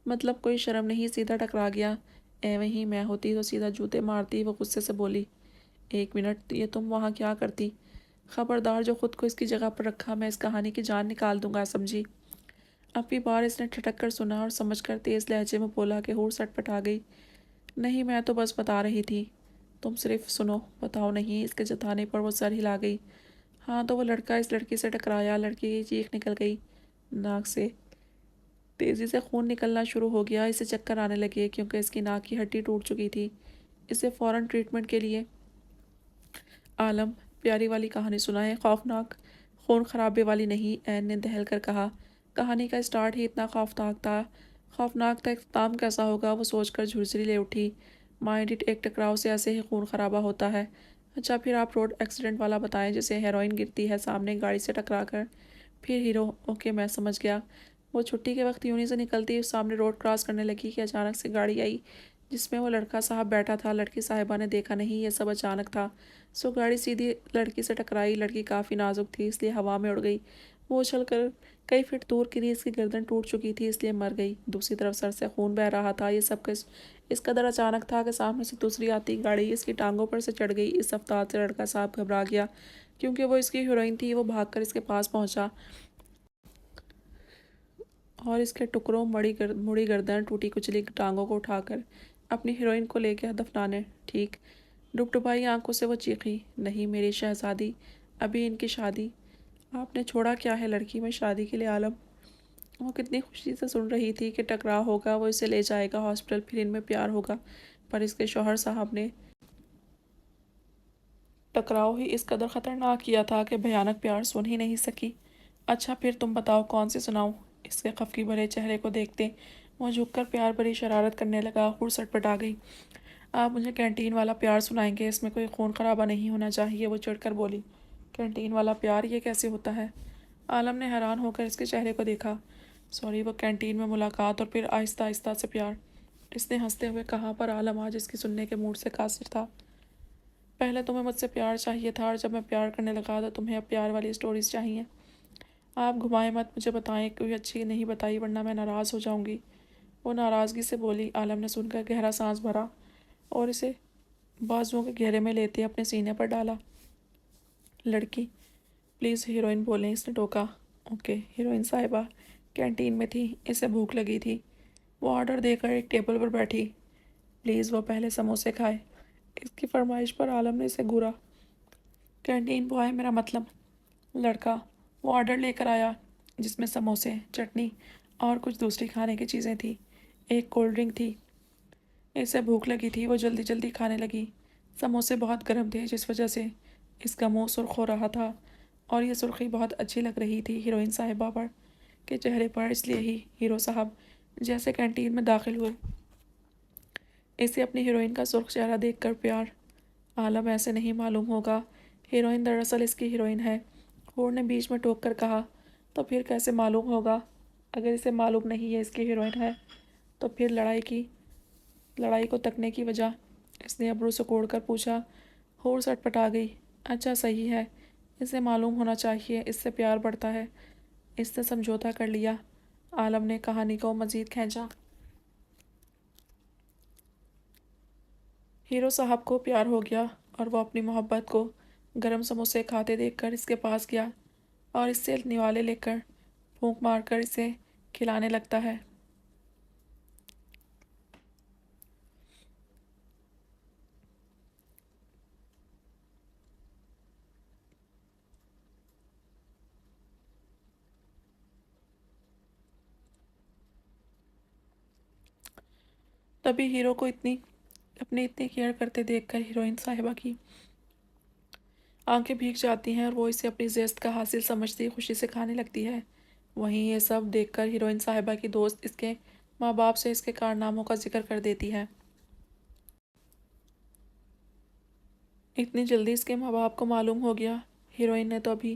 مطلب کوئی شرم نہیں، سیدھا ٹکرا گیا۔ ایویں ہی میں ہوتی تو سیدھا جوتے مارتی۔ وہ غصے سے بولی۔ ایک منٹ، یہ تم وہاں کیا کرتی؟ خبردار جو خود کو اس کی جگہ پر رکھا، میں اس کہانی کی جان نکال دوں گا، سمجھی؟ اب کی بار اس نے ٹھٹک کر سنا اور سمجھ کر تیز لہجے میں بولا کہ ہور سٹ پٹ آ گئی۔ نہیں، میں تو بس بتا رہی تھی۔ تم صرف سنو، بتاؤ نہیں۔ اس کے جتانے پر وہ سر ہلا گئی۔ ہاں تو وہ لڑکا اس لڑکی سے ٹکرایا۔ لڑکی کی چیخ نکل گئی۔ ناک سے تیزی سے خون نکلنا شروع ہو گیا۔ اسے چکر آنے لگے کیونکہ اس کی ناک کی ہڈی ٹوٹ چکی تھی۔ اسے فوراً ٹریٹمنٹ کے لیے عالم پیاری والی کہانی سنائیں، خوفناک خون خرابے والی نہیں، عین نے دہل کر کہا۔ کہانی کا اسٹارٹ ہی اتنا خوفناک تھا اختتام کیسا ہوگا، وہ سوچ کر جھرجھری لے اٹھی۔ مائنڈ اٹ، ایک ٹکراؤ سے ایسے ہی خون خرابہ ہوتا ہے؟ اچھا پھر آپ روڈ ایکسیڈنٹ والا بتائیں جسے ہیروئن گرتی ہے سامنے گاڑی سے ٹکرا کر۔ پھر ہیرو، اوکے میں سمجھ گیا۔ وہ چھٹی کے وقت یونہی سے نکلتی سامنے روڈ کراس کرنے لگی کہ اچانک سے گاڑی آئی جس میں وہ لڑکا صاحب بیٹھا تھا۔ لڑکی صاحبہ نے دیکھا نہیں، یہ سب اچانک تھا، سو گاڑی سیدھی لڑکی سے ٹکرائی۔ لڑکی کافی نازک تھی اس لیے ہوا میں اڑ گئی۔ وہ اچھل کر کئی فٹ دور گری۔ اس کی گردن ٹوٹ چکی تھی اس لیے مر گئی۔ دوسری طرف سر سے خون بہہ رہا تھا۔ یہ سب اس قدر اچانک تھا کہ سامنے سے دوسری آتی گاڑی اس کی ٹانگوں پر سے چڑھ گئی۔ اس رفتار سے لڑکا صاحب گھبرا گیا کیونکہ وہ اس کی ہیروئن تھی۔ وہ بھاگ کر اس کے پاس پہنچا اور اس کے ٹکڑوں مڑی گردن ٹوٹی کچلی ٹانگوں کو اٹھا کر اپنی ہیروئن کو لے گیا دفنانے۔ ٹھیک؟ ڈبڈبائی آنکھوں سے وہ چیخی۔ نہیں میری شہزادی، ابھی ان کی شادی۔ آپ نے چھوڑا کیا ہے لڑکی میں شادی کے لیے عالم؟ وہ کتنی خوشی سے سن رہی تھی کہ ٹکراؤ ہوگا، وہ اسے لے جائے گا ہاسپٹل، پھر ان میں پیار ہوگا۔ پر اس کے شوہر صاحب نے ٹکراؤ ہی اس قدر خطرناک کیا تھا کہ بھیانک پیار سن ہی نہیں سکی۔ اچھا پھر تم بتاؤ کون سی سناؤں؟ اس کے خفگی بھرے چہرے کو دیکھتے وہ جھک کر پیار بھری شرارت کرنے لگا۔ ہور سٹ پٹ آ گئی۔ آپ مجھے کینٹین والا پیار سنائیں گے، اس میں کوئی خون خرابہ نہیں ہونا چاہیے، وہ چڑھ کر بولی۔ کینٹین والا پیار، یہ کیسے ہوتا ہے؟ عالم نے حیران ہو کر اس کے چہرے کو دیکھا۔ سوری، وہ کینٹین میں ملاقات اور پھر آہستہ آہستہ سے پیار، اس نے ہنستے ہوئے کہا۔ پر عالم آج اس کی سننے کے موڈ سے قاصر تھا۔ پہلے تمہیں مجھ سے پیار چاہیے تھا اور جب میں پیار کرنے لگا تو تمہیں اب پیار والی سٹوریز چاہیے۔ آپ گھمائیں مت، مجھے بتائیں، کوئی اچھی نہیں بتائی ورنہ میں ناراض ہو جاؤں گی، وہ ناراضگی سے بولی۔ عالم نے سن کر گہرا سانس بھرا اور اسے بازوؤں کے گھیرے میں لیتے اپنے سینے پر ڈالا۔ لڑکی پلیز ہیروئن بولیں، اس نے ٹوکا۔ اوکے، ہیروئن صاحبہ کینٹین میں تھی، اسے بھوک لگی تھی، وہ آرڈر دے کر ایک ٹیبل پر بیٹھی۔ پلیز وہ پہلے سموسے کھائے۔ اس کی فرمائش پر عالم نے اسے گھورا۔ کینٹین بوائے میرا مطلب لڑکا، وہ آرڈر لے کر آیا جس میں سموسے، چٹنی اور کچھ دوسری کھانے کی چیزیں تھیں، ایک کولڈ ڈرنک تھی۔ اسے بھوک لگی تھی، وہ جلدی جلدی کھانے لگی۔ سموسے بہت گرم تھے جس وجہ سے اس کا منہ سرخ ہو رہا تھا اور یہ سرخی بہت اچھی لگ رہی تھی ہیروئن صاحبہ پر کے چہرے پر، اس لیے ہی ہیرو صاحب جیسے کینٹین میں داخل ہوئے اسے اپنی ہیروئن کا سرخ چہرہ دیکھ کر پیار۔ عالم ایسے نہیں معلوم ہوگا، ہیروئن دراصل اس کی ہیروئن ہے، ہور نے بیچ میں ٹوک کر کہا۔ تو پھر کیسے معلوم ہوگا؟ اگر اسے معلوم نہیں ہے اس کی ہیروئن ہے تو پھر لڑائی کو تکنے کی وجہ؟ اس نے ابرو سکوڑ کر پوچھا۔ ہور سٹ پٹ آ گئی۔ اچھا صحیح ہے، اسے معلوم ہونا چاہیے، اس سے پیار بڑھتا ہے۔ اس نے سمجھوتا کر لیا۔ عالم نے کہانی کو مزید کھینچا۔ ہیرو صاحب کو پیار ہو گیا اور وہ اپنی محبت کو گرم سموسے کھاتے دیکھ کر اس کے پاس گیا اور اس سے نوالے لے کر پھونک مار کر اسے کھلانے لگتا ہے۔ تبھی ہیرو کو اپنی اتنی کیئر کرتے دیکھ کر ہیروئن صاحبہ کی آنکھیں بھیگ جاتی ہیں اور وہ اسے اپنی زیست کا حاصل سمجھتی خوشی سے کھانے لگتی ہے۔ وہیں یہ سب دیکھ کر ہیروئن صاحبہ کی دوست اس کے ماں باپ سے اس کے کارناموں کا ذکر کر دیتی ہے۔ اتنی جلدی اس کے ماں باپ کو معلوم ہو گیا؟ ہیروئن نے تو ابھی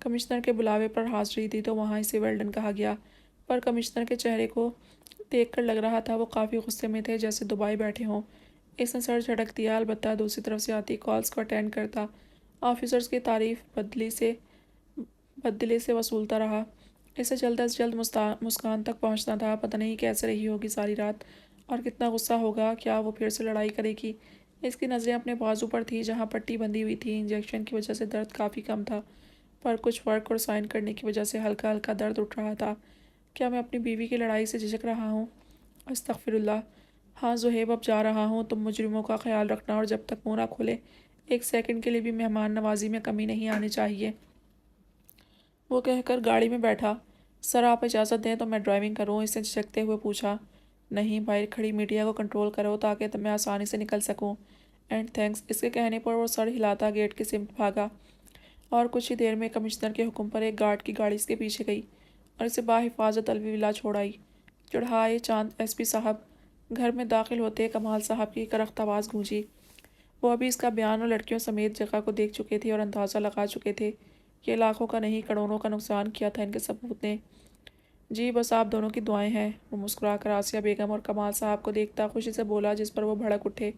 کمشنر کے بلاوے پر حاضری دی تو وہاں اسے ویلڈن کہا گیا، پر کمشنر کے چہرے کو دیکھ کر لگ رہا تھا وہ کافی غصے میں تھے، جیسے دبائے بیٹھے ہوں۔ اس نے سر جھٹک دیا، البتہ دوسری طرف سے آتی کالز کو اٹینڈ کرتا، آفیسرز کی تعریف بددلی سے وصولتا رہا۔ اسے جلد از جلد مسکان تک پہنچنا تھا۔ پتہ نہیں کیسے رہی ہوگی ساری رات، اور کتنا غصہ ہوگا، کیا وہ پھر سے لڑائی کرے گی؟ اس کی نظریں اپنے بازو پر تھی جہاں پٹی بندھی ہوئی تھی۔ انجیکشن کی وجہ سے درد کافی کم تھا، پر کچھ ورک اور سائن کرنے کی وجہ سے ہلکا ہلکا درد اٹھ رہا تھا۔ کیا میں اپنی بیوی کی لڑائی سے جھجک رہا ہوں؟ استغفر اللہ۔ ہاں زہیب، اب جا رہا ہوں، تم مجرموں کا خیال رکھنا، اور جب تک منہ نہ کھولے ایک سیکنڈ کے لیے بھی مہمان نوازی میں کمی نہیں آنی چاہیے۔ وہ کہہ کر گاڑی میں بیٹھا۔ سر آپ اجازت دیں تو میں ڈرائیونگ کروں؟ اس نے جھجکتے ہوئے پوچھا۔ نہیں، باہر کھڑی میڈیا کو کنٹرول کرو تاکہ میں آسانی سے نکل سکوں۔ And thanks. اس کے کہنے پر وہ سر ہلاتا گیٹ کی سمت بھاگا، اور کچھ ہی دیر میں کمشنر کے حکم پر ایک گارڈ کی گاڑی اس کے پیچھے گئی اور اسے باحفاظت الویلا چھوڑ آئی۔ چڑھائے چاند ایس پی صاحب۔ گھر میں داخل ہوتے کمال صاحب کی کرخت آواز گونجی۔ وہ ابھی اس کا بیان اور لڑکیوں سمیت جگہ کو دیکھ چکے تھے اور اندازہ لگا چکے تھے کہ لاکھوں کا نہیں کروڑوں کا نقصان کیا تھا ان کے ثبوت نے۔ جی بس آپ دونوں کی دعائیں ہیں، وہ مسکرا کر آسیہ بیگم اور کمال صاحب کو دیکھتا خوشی سے بولا، جس پر وہ بھڑک اٹھے۔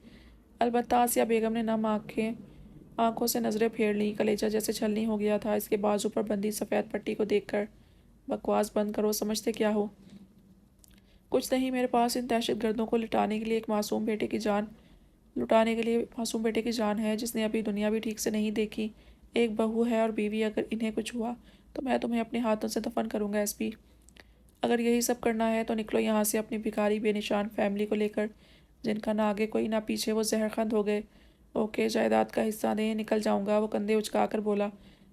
البتہ آسیہ بیگم نے نم آنکھوں سے نظریں پھیر لیں۔ کلیجہ جیسے چھلنی ہو گیا تھا اس کے بازو پر بندھی سفید پٹی کو دیکھ کر۔ بکواس بند کرو، سمجھتے کیا ہو؟ کچھ نہیں، میرے پاس ان دہشت گردوں کو لٹانے کے لیے ایک معصوم بیٹے کی جان ہے جس نے ابھی دنیا بھی ٹھیک سے نہیں دیکھی، ایک بہو ہے اور بیوی۔ اگر انہیں کچھ ہوا تو میں تمہیں اپنے ہاتھوں سے دفن کروں گا ایس پی۔ اگر یہی سب کرنا ہے تو نکلو یہاں سے اپنی بھکاری بے نشان فیملی کو لے کر، جن کا نہ آگے کوئی نہ پیچھے وہ زہر خند ہو گئے۔ اوکے، جائیداد کا حصہ دیں، نکل جاؤں گا، وہ کندھے اچکا کر بولا۔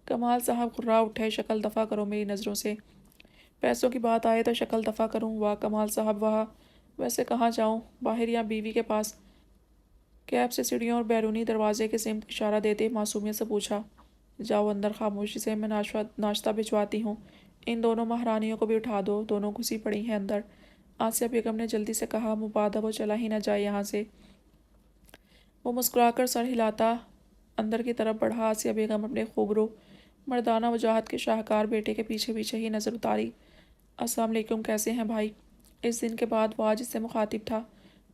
کمال صاحب غرا اٹھے۔ شکل دفع کرو میری نظروں سے۔ پیسوں کی بات آئے تو شکل دفع کروں؟ واہ کمال صاحب واہ، ویسے کہاں جاؤں، باہر یا بیوی کے پاس؟ کیب سے سیڑھیوں اور بیرونی دروازے کے سمت اشارہ دیتے معصومیت سے پوچھا۔ جاؤ اندر خاموشی سے، میں ناشتہ بھجواتی ہوں۔ ان دونوں مہارانیوں کو بھی اٹھا دو، دونوں گھسی پڑی ہیں اندر، آسیہ بیگم نے جلدی سے کہا، مبادا وہ چلا ہی نہ جائے یہاں سے۔ وہ مسکرا کر سر ہلاتا اندر کی طرف بڑھا۔ آسیہ بیگم اپنے خوبرو مردانہ وجاہت کے شاہکار بیٹے کے پیچھے پیچھے ہی نظر اتاری۔ السلام علیکم، کیسے ہیں بھائی؟ اس دن کے بعد وہ آج اس سے مخاطب تھا۔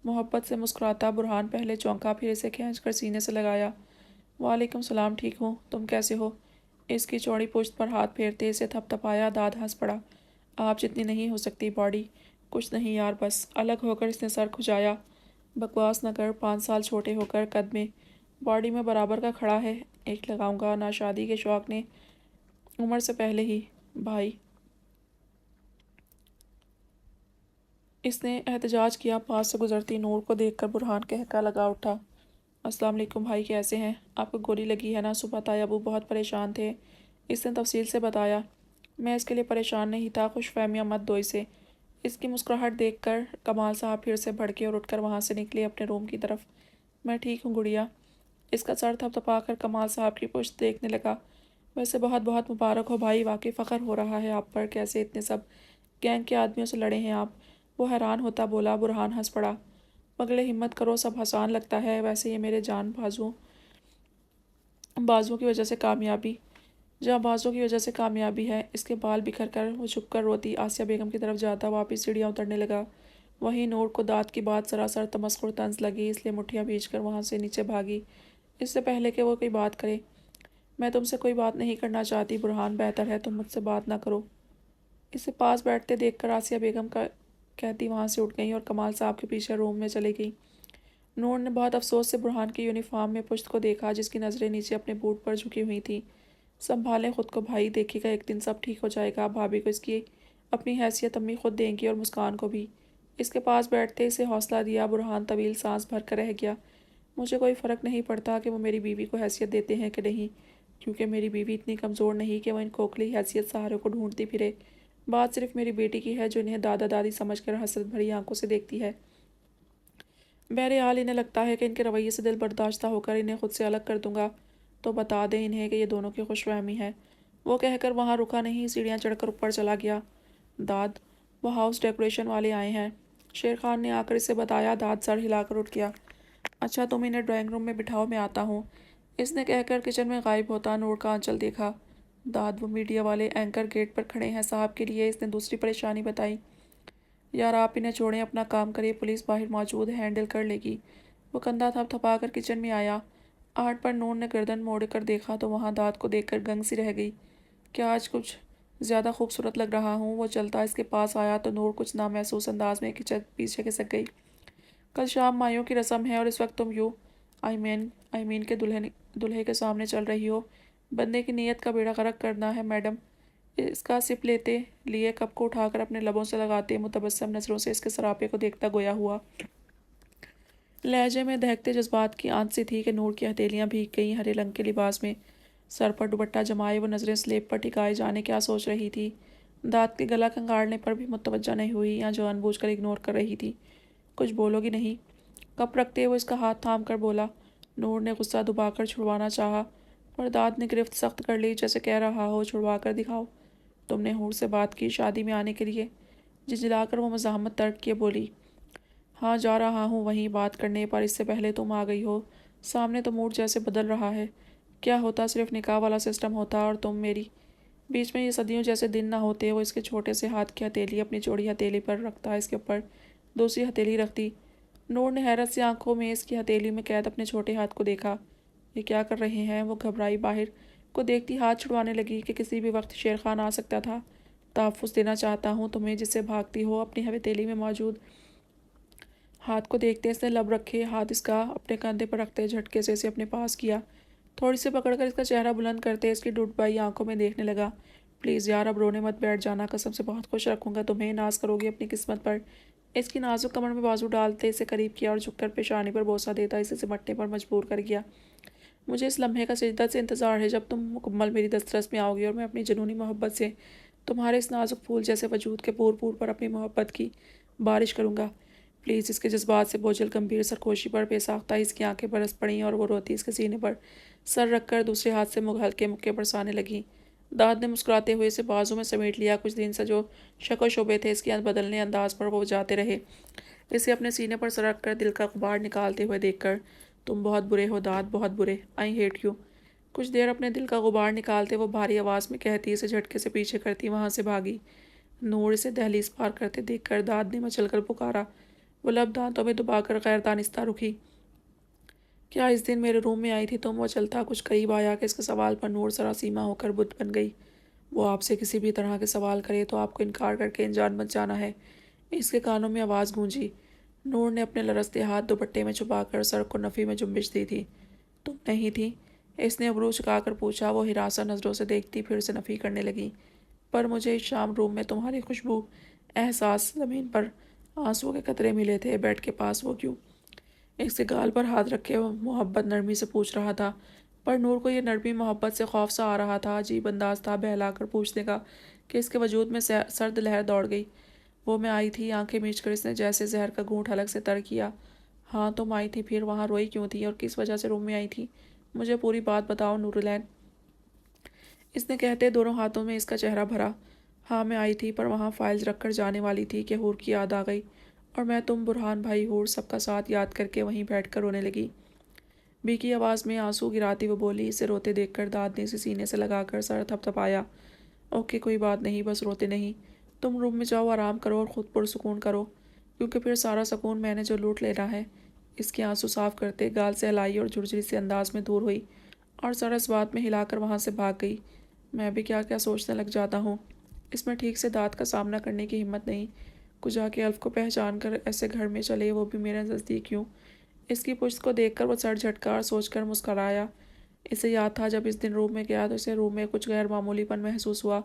محبت سے مسکراتا برہان پہلے چونکا، پھر اسے کھینچ کر سینے سے لگایا۔ وعلیکم السلام، ٹھیک ہوں، تم کیسے ہو؟ اس کی چوڑی پشت پر ہاتھ پھیرتے اسے تھپ تھپایا۔ داد ہنس پڑا۔ آپ جتنی نہیں ہو سکتی باڈی۔ کچھ نہیں یار، بس۔ الگ ہو کر اس نے سر کھجایا۔ بکواس نہ کر، 5 سال چھوٹے ہو کر قد میں باڈی میں برابر کا کھڑا ہے۔ ایک لگاؤں گا نہ، شادی کے شوق نے عمر سے پہلے ہی۔ بھائی، اس نے احتجاج کیا۔ پاس سے گزرتی نور کو دیکھ کر برہان کہکا لگا اٹھا۔ السلام علیکم بھائی، کیسے ہیں؟ آپ کو گولی لگی ہے نا؟ صبح تایا ابو بہت پریشان تھے، اس نے تفصیل سے بتایا۔ میں اس کے لیے پریشان نہیں تھا، خوش فہمیاں مت دو اسے۔ اس کی مسکراہٹ دیکھ کر کمال صاحب پھر سے بھڑکے اور اٹھ کر وہاں سے نکلے اپنے روم کی طرف۔ میں ٹھیک ہوں گڑیا۔ اس کا سر تھپ تھپا کر کمال صاحب کی پشت دیکھنے لگا۔ ویسے بہت بہت مبارک ہو بھائی، واقعی فخر ہو رہا ہے آپ پر، کیسے اتنے سب گینگ کے آدمیوں سے لڑے ہیں آپ؟ وہ حیران ہوتا بولا۔ برہان ہنس پڑا۔ پگلے ہمت کرو، سب آسان لگتا ہے، ویسے یہ میرے جان بازوؤں کی وجہ سے کامیابی ہے۔ اس کے بال بکھر کر وہ چھپ کر روتی آسیہ بیگم کی طرف جاتا واپس سیڑھیاں اترنے لگا۔ وہیں نور کو داد کی بات سراسر تمسخر طنز لگی، اس لیے مٹھیاں بھیج کر وہاں سے نیچے بھاگی، اس سے پہلے کہ وہ کوئی بات کرے۔ میں تم سے کوئی بات نہیں کرنا چاہتی برہان، بہتر ہے تم مجھ سے بات نہ کرو۔ اسے پاس بیٹھتے دیکھ کر آسیہ بیگم کہتی وہاں سے اٹھ گئیں اور کمال صاحب کے پیچھے روم میں چلی گئیں۔ نور نے بہت افسوس سے برہان کی یونیفارم میں پشت کو دیکھا، جس کی نظریں نیچے اپنے بوٹ پر جھکی ہوئی تھیں۔ سنبھالیں خود کو بھائی، دیکھے گا ایک دن سب ٹھیک ہو جائے گا۔ بھابھی کو اس کی اپنی حیثیت امی خود دیں گی، اور مسکان کو بھی۔ اس کے پاس بیٹھتے اسے حوصلہ دیا۔ برہان طویل سانس بھر کر رہ گیا۔ مجھے کوئی فرق نہیں پڑتا کہ وہ میری بیوی کو حیثیت دیتے ہیں کہ نہیں، کیونکہ میری بیوی اتنی کمزور نہیں کہ وہ ان کھوکھلی حیثیت سہاروں کو ڈھونڈتی پھرے۔ بات صرف میری بیٹی کی ہے جو انہیں دادا دادی سمجھ کر حسرت بھری آنکھوں سے دیکھتی ہے۔ بہرحال انہیں لگتا ہے کہ ان کے رویے سے دل برداشتہ ہو کر انہیں خود سے الگ کر دوں گا، تو بتا دیں انہیں کہ یہ دونوں کی خوش فہمی ہے۔ وہ کہہ کر وہاں رکا نہیں، سیڑھیاں چڑھ کر اوپر چلا گیا۔ داد، وہ ہاؤس ڈیکوریشن والے آئے ہیں، شیر خان نے آ کر اسے بتایا۔ داد سر ہلا کر اٹھ گیا۔ اچھا، تم انہیں ڈرائنگ روم میں بٹھاؤ، میں آتا ہوں، اس نے کہہ کر کچن میں غائب ہوتا نور کا آنچل دیکھا۔ داد وہ میڈیا والے اینکر گیٹ پر کھڑے ہیں صاحب کے لیے، اس نے دوسری پریشانی بتائی۔ یار آپ انہیں چھوڑیں، اپنا کام کریں، پولیس باہر موجود ہے، ہینڈل کر لے گی۔ وہ کندھا تھپ تھپا کر کچن میں آیا۔ آہٹ پر نور نے گردن موڑ کر دیکھا تو وہاں داد کو دیکھ کر گنگ سی رہ گئی۔ کیا آج کچھ زیادہ خوبصورت لگ رہا ہوں؟ وہ چلتا اس کے پاس آیا تو نور کچھ نامحسوس انداز میں پیچھے کھسک گئی۔ کل شام مایوں کی رسم ہے اور اس وقت تم یوں آئی مین کے دلہے کے سامنے چل رہی ہو۔ بندے کی نیت کا بیڑا غرق کرنا ہے میڈم۔ اس کا سپ لیتے لیے کپ کو اٹھا کر اپنے لبوں سے لگاتے متبسم نظروں سے اس کے سراپے کو دیکھتا گویا ہوا۔ لہجے میں دہکتے جذبات کی آنچ سی تھی کہ نور کی ہتھیلیاں بھیگ گئیں۔ ہرے رنگ کے لباس میں سر پر دوپٹہ جمائے وہ نظریں سلیب پر ٹکائے جانے کیا سوچ رہی تھی۔ داد کے گلا کنگاڑنے پر بھی متوجہ نہیں ہوئی یا جان بوجھ کر اگنور کر رہی تھی۔ کچھ بولو گی نہیں؟ کپ رکھتے ہوئے اس کا ہاتھ تھام کر بولا۔ نور نے غصہ دبا کر چھڑوانا چاہا پر داد نے گرفت سخت کر لی، جیسے کہہ رہا ہو چھڑوا کر دکھاؤ۔ تم نے حور سے بات کی شادی میں آنے کے لیے؟ جھنجھلا کر وہ مزاحمت ترک کیے بولی۔ ہاں جا رہا ہوں وہیں بات کرنے، پر اس سے پہلے تم آ گئی ہو۔ سامنے تو موڈ جیسے بدل رہا ہے۔ کیا ہوتا صرف نکاح والا سسٹم ہوتا اور تم میری بیچ میں یہ صدیوں جیسے دن نہ ہوتے۔ وہ اس کے چھوٹے سے ہاتھ کی ہتھیلی اپنی چوڑی ہتھیلی پر رکھتا اس کے اوپر دوسری ہتھیلی رکھتی۔ نور نے حیرت سے آنکھوں میں اس کی ہتھیلی میں قید اپنے چھوٹے ہاتھ کو دیکھا۔ یہ کیا کر رہے ہیں؟ وہ گھبرائی باہر کو دیکھتی ہاتھ چھڑوانے لگی کہ کسی بھی وقت شیر خان آ سکتا تھا۔ تحفظ دینا چاہتا ہوں تمہیں جس سے بھاگتی ہو۔ اپنی ہتھیلی میں موجود ہاتھ کو دیکھتے اس نے لب رکھے ہاتھ اس کا اپنے کندھے پر رکھتے جھٹکے سے اسے اپنے پاس کیا۔ تھوڑی سی پکڑ کر اس کا چہرہ بلند کرتے اس کی ڈوڈبائی آنکھوں میں دیکھنے لگا۔ پلیز یار اب رونے مت بیٹھ جانا، قسم سے بہت خوش رکھوں گا تمہیں، ناز کرو گی اپنی قسمت پر۔ اس کی نازک کمر میں بازو ڈالتے اسے قریب کیا اور جھک کر پیشانی پر بوسہ دیتا اسے سمٹنے پر مجبور کر گیا۔ مجھے اس لمحے کا شدت سے انتظار ہے جب تم مکمل میری دسترس میں آؤ گی اور میں اپنی جنونی محبت سے تمہارے اس نازک پھول جیسے وجود کے پور پور پر اپنی محبت کی بارش کروں گا۔ پلیز۔ اس کے جذبات سے بوجھل گمبھیر سرخوشی پر بے ساختہ اس کی آنکھیں برس پڑیں اور وہ روتی اس کے سینے پر سر رکھ کر دوسرے ہاتھ سے ہلکے مکے برسانے لگیں۔ داد نے مسکراتے ہوئے اسے بازو میں سمیٹ لیا۔ کچھ دن سے جو شک و شبے تھے اس کے بدلنے انداز پر وہ جاتے رہے۔ اسے اپنے سینے پر سر رکھ کر دل کا غبار نکالتے ہوئے دیکھ کر تم بہت برے ہو داد، بہت برے، آئی ہیٹ یو۔ کچھ دیر اپنے دل کا غبار نکالتے وہ بھاری آواز میں کہتی اسے جھٹکے سے پیچھے کرتی وہاں سے بھاگی۔ نور اسے دہلیز پار کرتے دیکھ کر داد نے مچل کر پکارا۔ وہ لب دانتوں میں دبا کر غیر دانستہ رکھی۔ کیا اس دن میرے روم میں آئی تھی تم؟ وہ چلتا کچھ قریب آیا کہ اس کے سوال پر نور سراسیما ہو کر بت بن گئی۔ وہ آپ سے کسی بھی طرح کے سوال کرے تو آپ کو انکار کر کے انجان بچ جانا ہے۔ اس کے کانوں میں آواز گونجی۔ نور نے اپنے لرزتے ہاتھ دوپٹے میں چھپا کر سر کو نفی میں جنبش دی تھی۔ تم نہیں تھی؟ اس نے ابرو چکا کر پوچھا۔ وہ ہراسہ نظروں سے دیکھتی پھر سے نفی کرنے لگی۔ پر مجھے اس شام روم میں تمہاری خوشبو احساس، زمین پر آنسوؤں کے قطرے ملے تھے، بیڈ کے پاس وہ کیوں؟ اس کے گال پر ہاتھ رکھے وہ محبت نرمی سے پوچھ رہا تھا، پر نور کو یہ نرمی محبت سے خوف سا آ رہا تھا۔ عجیب انداز تھا بہلا کر پوچھنے کا کہ اس کے وجود میں سرد لہر دوڑ گئی۔ وہ میں آئی تھی؟ آنکھیں میچ کر اس نے جیسے زہر کا گھونٹ حلق سے تر کیا۔ ہاں تم آئی تھی، پھر وہاں روئی کیوں تھی اور کس وجہ سے روم میں آئی تھی؟ مجھے پوری بات بتاؤ نورالعین۔ اس نے کہتے دونوں ہاتھوں میں اس کا چہرہ بھرا۔ ہاں میں آئی تھی، پر وہاں فائلز رکھ کر جانے والی تھی کہ حور کی یاد آ گئی اور میں، تم، برہان بھائی، حور، سب کا ساتھ یاد کر کے وہیں بیٹھ کر رونے لگی۔ بھیگی آواز میں آنسو گراتی وہ بولی۔ اسے روتے دیکھ کر داد نے اسے سینے سے لگا کر سر تھپ تھپایا۔ اوکے کوئی بات نہیں، بس روتے نہیں، تم روم میں جاؤ، آرام کرو اور خود پرسکون کرو، کیونکہ پھر سارا سکون میں نے جو لوٹ لینا ہے۔ اس کے آنسو صاف کرتے گال سے ہلائی اور جھرجھری سے انداز میں دور ہوئی اور سر اس بات میں ہلا کر وہاں سے بھاگ گئی۔ میں بھی کیا کیا سوچنے لگ جاتا ہوں۔ اس میں ٹھیک سے داد کا سامنا کرنے کی ہمت نہیں۔ کجا کے الف کو پہچان کر ایسے گھر میں چلے، وہ بھی میرے نزدیک کیوں؟ اس کی پشت کو دیکھ کر وہ سر جھٹکا اور سوچ کر مسکرایا۔ اسے یاد تھا جب اس دن روم میں گیا تو اسے روم میں کچھ غیر معمولی پن محسوس ہوا۔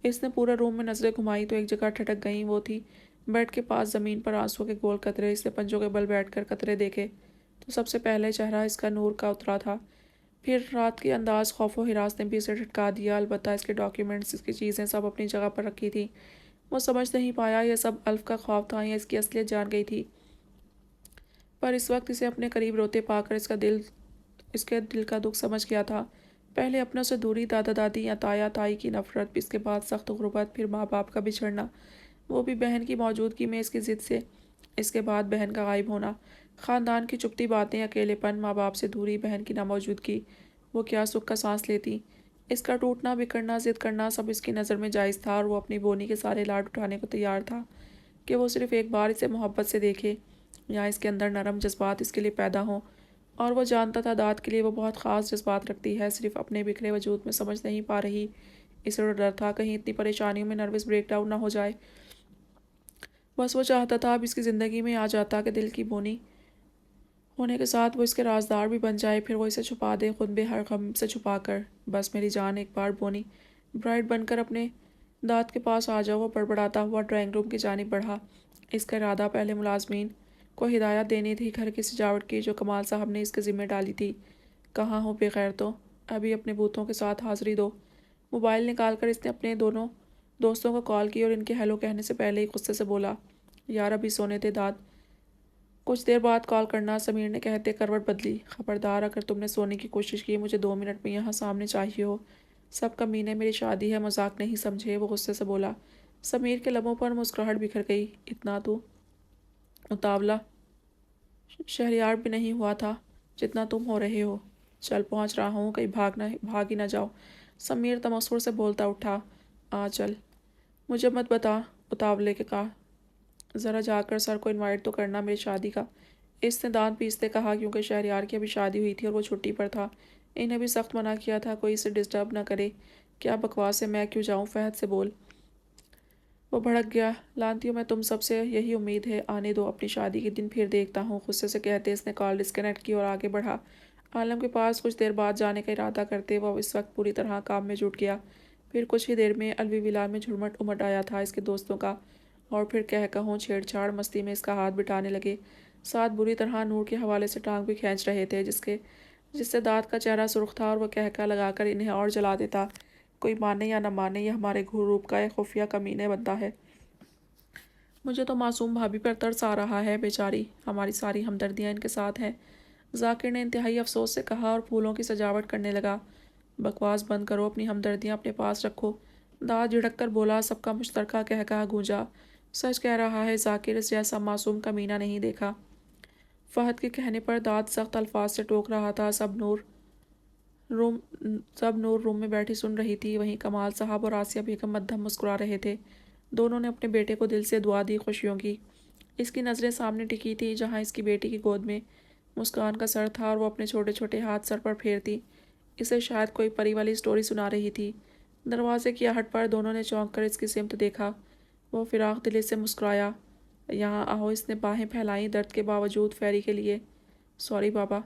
اس نے پورے روم میں نظریں گھمائی تو ایک جگہ ٹھٹک گئیں۔ وہ تھی بیڈ کے پاس زمین پر آنسوؤں کے گول قطرے۔ اس نے پنجوں کے بل بیٹھ کر قطرے دیکھے تو سب سے پہلے چہرہ اس کا نور کا اترا تھا۔ پھر رات کے انداز خوف و ہراس نے بھی اسے ٹھٹکا دیا۔ البتہ اس کے ڈاکیومنٹس، اس کی چیزیں سب اپنی جگہ پر رکھی تھیں۔ وہ سمجھ نہیں پایا یہ سب الف کا خوف تھا یا اس کی اصلیت جان گئی تھی، پر اس وقت اسے اپنے قریب روتے پا کر اس کے دل کا دکھ سمجھ گیا تھا۔ پہلے اپنوں سے دوری، دادا دادی یا تایا تائی کی نفرت، اس کے بعد سخت غربت، پھر ماں باپ کا بچھڑنا، وہ بھی بہن کی موجودگی میں اس کی ضد سے، اس کے بعد بہن کا غائب ہونا، خاندان کی چپتی باتیں، اکیلے پن، ماں باپ سے دوری، بہن کی ناموجودگی۔ وہ کیا سکھ کا سانس لیتی۔ اس کا ٹوٹنا بکھرنا ضد کرنا سب اس کی نظر میں جائز تھا، اور وہ اپنی بونی کے سارے لاڈ اٹھانے کو تیار تھا کہ وہ صرف ایک بار اسے محبت سے دیکھے یا اس کے اندر نرم جذبات اس کے لیے پیدا ہوں۔ اور وہ جانتا تھا داد کے لیے وہ بہت خاص جذبات رکھتی ہے، صرف اپنے بکھرے وجود میں سمجھ نہیں پا رہی۔ اسے ڈر تھا کہیں اتنی پریشانیوں میں نروس بریک ڈاؤن نہ ہو جائے۔ بس وہ چاہتا تھا اب اس کی زندگی میں آ جاتا کہ دل کی بونی ہونے کے ساتھ وہ اس کے رازدار بھی بن جائے، پھر وہ اسے چھپا دے خود بے ہر غم سے چھپا کر۔ بس میری جان ایک بار بونی برائٹ بن کر اپنے داد کے پاس آ جاؤ۔ وہ بڑبڑاتا ہوا ڈرائنگ روم کی جانب بڑھا۔ اس کا ارادہ پہلے ملازمین کو ہدایت دینی تھی گھر کی سجاوٹ کی جو کمال صاحب نے اس کے ذمہ ڈالی تھی۔ کہاں ہو بغیر تو ابھی اپنے بوتھوں کے ساتھ حاضری دو۔ موبائل نکال کر اس نے اپنے دونوں دوستوں کو کال کی اور ان کے ہیلو کہنے سے پہلے ہی غصے سے بولا، یار ابھی سونے دے داد، کچھ دیر بعد کال کرنا۔ سمیر نے کہتے کروٹ بدلی، خبردار اگر تم نے سونے کی کوشش کی مجھے 2 منٹ میں یہاں سامنے چاہیے ہو۔ سب کمینے میری شادی ہے، مذاق نہیں سمجھے، وہ غصے سے بولا۔ سمیر کے لبوں پر مسکراہٹ بکھر گئی۔ اتنا تو اتاولا شہریار بھی نہیں ہوا تھا جتنا تم ہو رہے ہو۔ چل پہنچ رہا ہوں، کہیں بھاگ ہی نہ جاؤ۔ سمیر تمسخر سے بولتا اٹھا۔ چل مجھے مت بتا اتاولے کے کہا، ذرا جا کر سر کو انوائٹ تو کرنا میری شادی کا۔ اس نے دانت پیستے کہا کیونکہ شہریار کی ابھی شادی ہوئی تھی اور وہ چھٹی پر تھا۔ انہیں بھی سخت منع کیا تھا کوئی اسے ڈسٹرب نہ کرے۔ کیا بکواس ہے، میں کیوں جاؤں، فہد سے بول۔ وہ بھڑک گیا۔ لانتی ہوں میں تم سب سے یہی امید ہے، آنے دو اپنی شادی کے دن پھر دیکھتا ہوں، غصے سے کہتے اس نے کال ڈسکنیکٹ کی اور آگے بڑھا۔ عالم کے پاس کچھ دیر بعد جانے کا ارادہ کرتے وہ اس وقت پوری طرح کام میں جٹ گیا۔ پھر کچھ ہی دیر میں الوی ولا میں جھرمٹ امٹ آیا تھا اس کے دوستوں کا، اور پھر کہہ کہوں چھیڑ چھاڑ مستی میں اس کا ہاتھ بٹانے لگے، ساتھ بری طرح نور کے حوالے سے ٹانگ بھی کھینچ رہے تھے جس سے داد کا چہرہ سرخ تھا اور وہ کہہ لگا کر انہیں اور جلا دیتا۔ کوئی مانے یا نہ مانے یہ ہمارے گھروپ کا ایک خفیہ کمینے بنتا ہے۔ مجھے تو معصوم بھابھی پر ترس آ رہا ہے، بیچاری، ہماری ساری ہمدردیاں ان کے ساتھ ہیں، ذاکر نے انتہائی افسوس سے کہا اور پھولوں کی سجاوٹ کرنے لگا۔ بکواس بند کرو، اپنی ہمدردیاں اپنے پاس رکھو، داد جھڑک کر بولا۔ سب کا مشترکہ کہا گونجا۔ سچ کہہ رہا ہے ذاکر، اس جیسا معصوم کمینہ نہیں دیکھا۔ فہد کے کہنے پر داد سخت الفاظ سے ٹوک رہا تھا۔ سب نور روم میں بیٹھی سن رہی تھی، وہیں کمال صاحب اور آسیہ بیگم مدھم مسکرا رہے تھے۔ دونوں نے اپنے بیٹے کو دل سے دعا دی خوشیوں کی۔ اس کی نظریں سامنے ٹکی تھی جہاں اس کی بیٹی کی گود میں مسکان کا سر تھا اور وہ اپنے چھوٹے چھوٹے ہاتھ سر پر پھیرتی اسے شاید کوئی پری والی سٹوری سنا رہی تھی۔ دروازے کی آہٹ پر دونوں نے چونک کر اس کی سمت دیکھا۔ وہ فراق دلی سے مسکرایا۔ یہاں آؤ، اس نے باہیں پھیلائیں درد کے باوجود فیری کے لیے۔ سوری بابا،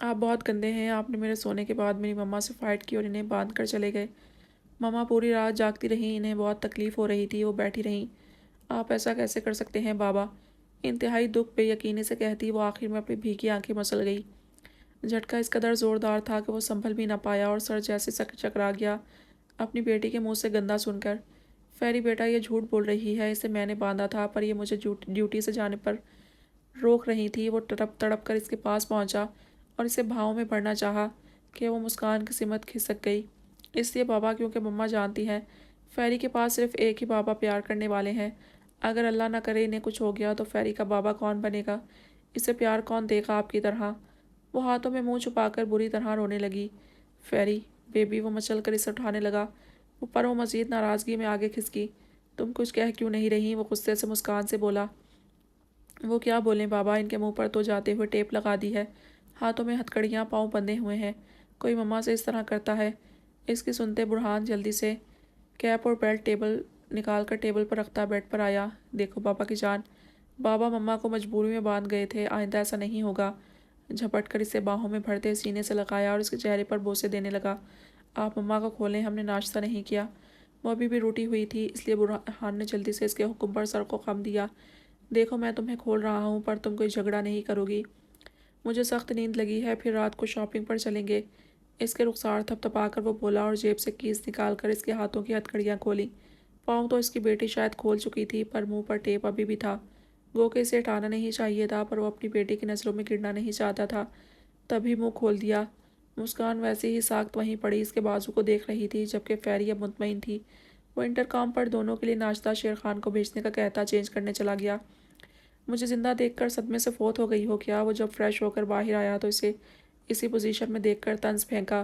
آپ بہت گندے ہیں، آپ نے میرے سونے کے بعد میری مما سے فائٹ کی اور انہیں باندھ کر چلے گئے۔ مما پوری رات جاگتی رہیں، انہیں بہت تکلیف ہو رہی تھی، وہ بیٹھی رہیں۔ آپ ایسا کیسے کر سکتے ہیں بابا، انتہائی دکھ بے یقینی سے کہتی وہ آخر میں اپنی بھیگی آنکھیں مسل گئی۔ جھٹکا اس قدر زوردار تھا کہ وہ سنبھل بھی نہ پایا اور سر جیسے چکرا گیا اپنی بیٹی کے منہ سے گندا سن کر۔ فیری بیٹا یہ جھوٹ بول رہی ہے، اسے میں نے باندھا تھا پر یہ مجھے ڈیوٹی سے جانے پر روک رہی تھی۔ وہ تڑپ کر اس کے پاس پہنچا اور اسے بھاؤں میں بھرنا چاہا کہ وہ مسکان کی سمت کھسک گئی۔ اس لیے بابا کیونکہ مما جانتی ہیں فیری کے پاس صرف ایک ہی بابا پیار کرنے والے ہیں، اگر اللہ نہ کرے انہیں کچھ ہو گیا تو فیری کا بابا کون بنے گا، اسے پیار کون دے گا آپ کی طرح۔ وہ ہاتھوں میں منہ چھپا کر بری طرح رونے لگی۔ فیری بیبی، وہ مچل کر اسے اٹھانے لگا، پر وہ مزید ناراضگی میں آگے کھسکی۔ تم کچھ کہہ کیوں نہیں رہی، وہ غصے سے مسکان سے بولا۔ وہ کیا بولیں بابا، ان کے منہ پر تو جاتے ہوئے ٹیپ لگا دی ہے، ہاتھوں میں ہتھکڑیاں، پاؤں بندھے ہوئے ہیں، کوئی مما سے اس طرح کرتا ہے۔ اس کی سنتے برہان جلدی سے کیپ اور بیلٹ نکال کر ٹیبل پر رکھتا بیڈ پر آیا۔ دیکھو بابا کی جان، بابا مما کو مجبوری میں باندھ گئے تھے، آئندہ ایسا نہیں ہوگا۔ جھپٹ کر اسے باہوں میں بھرتے سینے سے لگایا اور اس کے چہرے پر بوسے دینے لگا۔ آپ مما کو کھولیں، ہم نے ناشتہ نہیں کیا۔ وہ ابھی بھی روٹی ہوئی تھی، اس لیے برہان نے جلدی سے اس کے حکم پر سر کو خم دیا۔ دیکھو میں تمہیں کھول رہا ہوں پر تم کوئی جھگڑا نہیں کرو گی، مجھے سخت نیند لگی ہے، پھر رات کو شاپنگ پر چلیں گے۔ اس کے رخسار تھپتھپا کر وہ بولا اور جیب سے کیس نکال کر اس کے ہاتھوں کی ہتھکڑیاں کھولیں۔ پاؤں تو اس کی بیٹی شاید کھول چکی تھی پر منہ پر ٹیپ ابھی بھی تھا۔ گو کہ اسے ہٹانا نہیں چاہیے تھا پر وہ اپنی بیٹی کی نظروں میں گرنا نہیں چاہتا تھا، تبھی منہ کھول دیا۔ مسکان ویسے ہی ساکت وہیں پڑی اس کے بازو کو دیکھ رہی تھی، جبکہ فیری اب مطمئن تھی۔ وہ انٹرکام پر دونوں کے لیے ناشتہ شیر خان کو بھیجنے کا کہتا چینج کرنے چلا گیا۔ مجھے زندہ دیکھ کر صدمے سے فوت ہو گئی ہو کیا؟ وہ جب فریش ہو کر باہر آیا تو اسے اسی پوزیشن میں دیکھ کر طنز پھینکا۔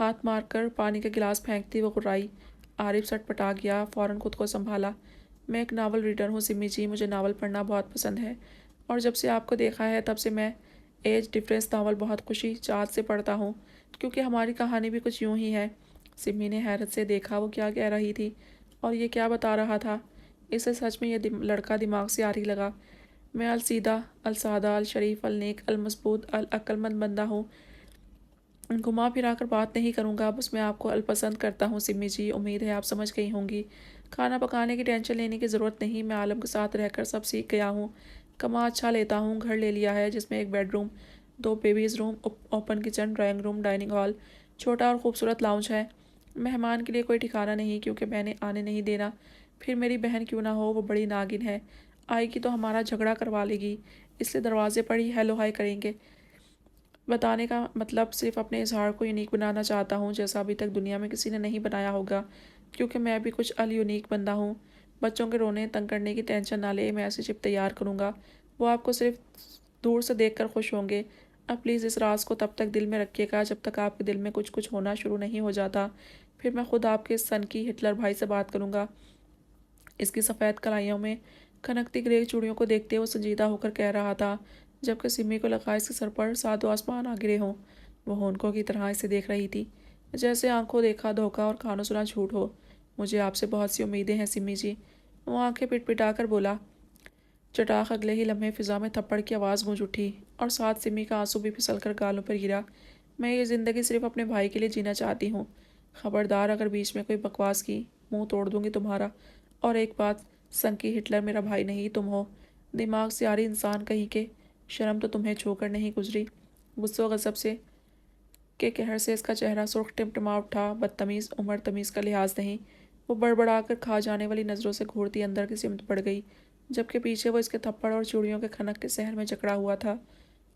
ہاتھ مار کر پانی کا گلاس پھینکتی وہ غرائی۔ عارف سٹپٹا گیا، فوراً خود کو سنبھالا۔ میں ایک ناول ریڈر ہوں سمی جی، مجھے ناول پڑھنا بہت پسند ہے، اور جب سے آپ کو دیکھا ہے تب سے میں ایج ڈفرینس ناول بہت خوشی چاہت سے پڑھتا ہوں، کیونکہ ہماری کہانی بھی کچھ یوں ہی ہے۔ سمی نے حیرت سے دیکھا، وہ کیا کہہ رہی تھی اور یہ کیا بتا رہا تھا؟ اسے سچ میں یہ لڑکا دماغ سے عاری لگا۔ میں السیدہ، السادہ، الشریف، النیک، المضبوط، العقل مند بندہ ہوں، گھما پھرا کر بات نہیں کروں گا، بس میں آپ کو الپسند کرتا ہوں سمی جی، امید ہے آپ سمجھ گئی ہوں گی۔ کھانا پکانے کی ٹینشن لینے کی ضرورت نہیں، میں عالم کے ساتھ رہ کر سب سیکھ گیا ہوں، کما اچھا لیتا ہوں۔ گھر لے لیا ہے جس میں ایک bed room, 2 babies room, open kitchen, drawing room, dining hall, چھوٹا اور خوبصورت لاؤنج ہے۔ مہمان کے لیے کوئی ٹھکانہ نہیں، کیونکہ میں نے آنے نہیں دینا۔ پھر میری بہن کیوں نہ ہو، وہ بڑی ناگن ہے، آئے گی تو ہمارا جھگڑا کروا لے گی، اس لیے دروازے پر ہی ہیلو ہائی کریں گے۔ بتانے کا مطلب صرف اپنے اظہار کو یونیک بنانا چاہتا ہوں، جیسا ابھی تک دنیا میں کسی نے نہیں بنایا ہوگا، کیونکہ میں بھی کچھ یونیک بندہ ہوں۔ بچوں کے رونے تنگ کرنے کی ٹینشن نہ لے، میں ایسی چپ تیار کروں گا، وہ آپ کو صرف دور سے دیکھ کر خوش ہوں گے۔ اب پلیز اس راز کو تب تک دل میں رکھیے گا جب تک آپ کے دل میں کچھ ہونا شروع نہیں ہو جاتا، پھر میں خود آپ کے سن کی ہٹلر بھائی سے بات کروں گا۔ اس کی سفید کلائیوں میں کھنکتی گرے چوڑیوں کو دیکھتے وہ سنجیدہ ہو کر کہہ رہا تھا، جبکہ سمی کو لگا اس کے سر پر ساتوں آسمان آ گرے ہوں۔ وہ ہونکوں کی طرح اسے دیکھ رہی تھی، جیسے آنکھوں دیکھا دھوکا اور کانوں سنا جھوٹ ہو۔ مجھے آپ سے بہت سی امیدیں ہیں سمی جی، وہ آنکھیں پٹ پٹا کر بولا۔ چٹاخ اگلے ہی لمحے فضا میں تھپڑ کی آواز گونج اٹھی، اور ساتھ سمی کا آنسو بھی پھسل کر گالوں پر گرا۔ میں یہ زندگی صرف اپنے بھائی کے لیے جینا چاہتی ہوں، خبردار اگر بیچ میں کوئی بکواس کی، منہ توڑ دوں گی تمہارا۔ اور ایک بات، سنکی ہٹلر میرا بھائی نہیں، تم ہو، دماغ سے آری انسان کہیں کے، شرم تو تمہیں چھو کر نہیں گزری۔ غصے و غضب سے کے قہر سے اس کا چہرہ سرخ ٹمٹما اٹھا۔ بدتمیز، عمر تمیز کا لحاظ نہیں، وہ بڑبڑا کر کھا جانے والی نظروں سے گھورتی اندر کی سمت بڑھ گئی، جبکہ پیچھے وہ اس کے تھپڑ اور چوڑیوں کے کھنک کے سحر میں جکڑا ہوا تھا۔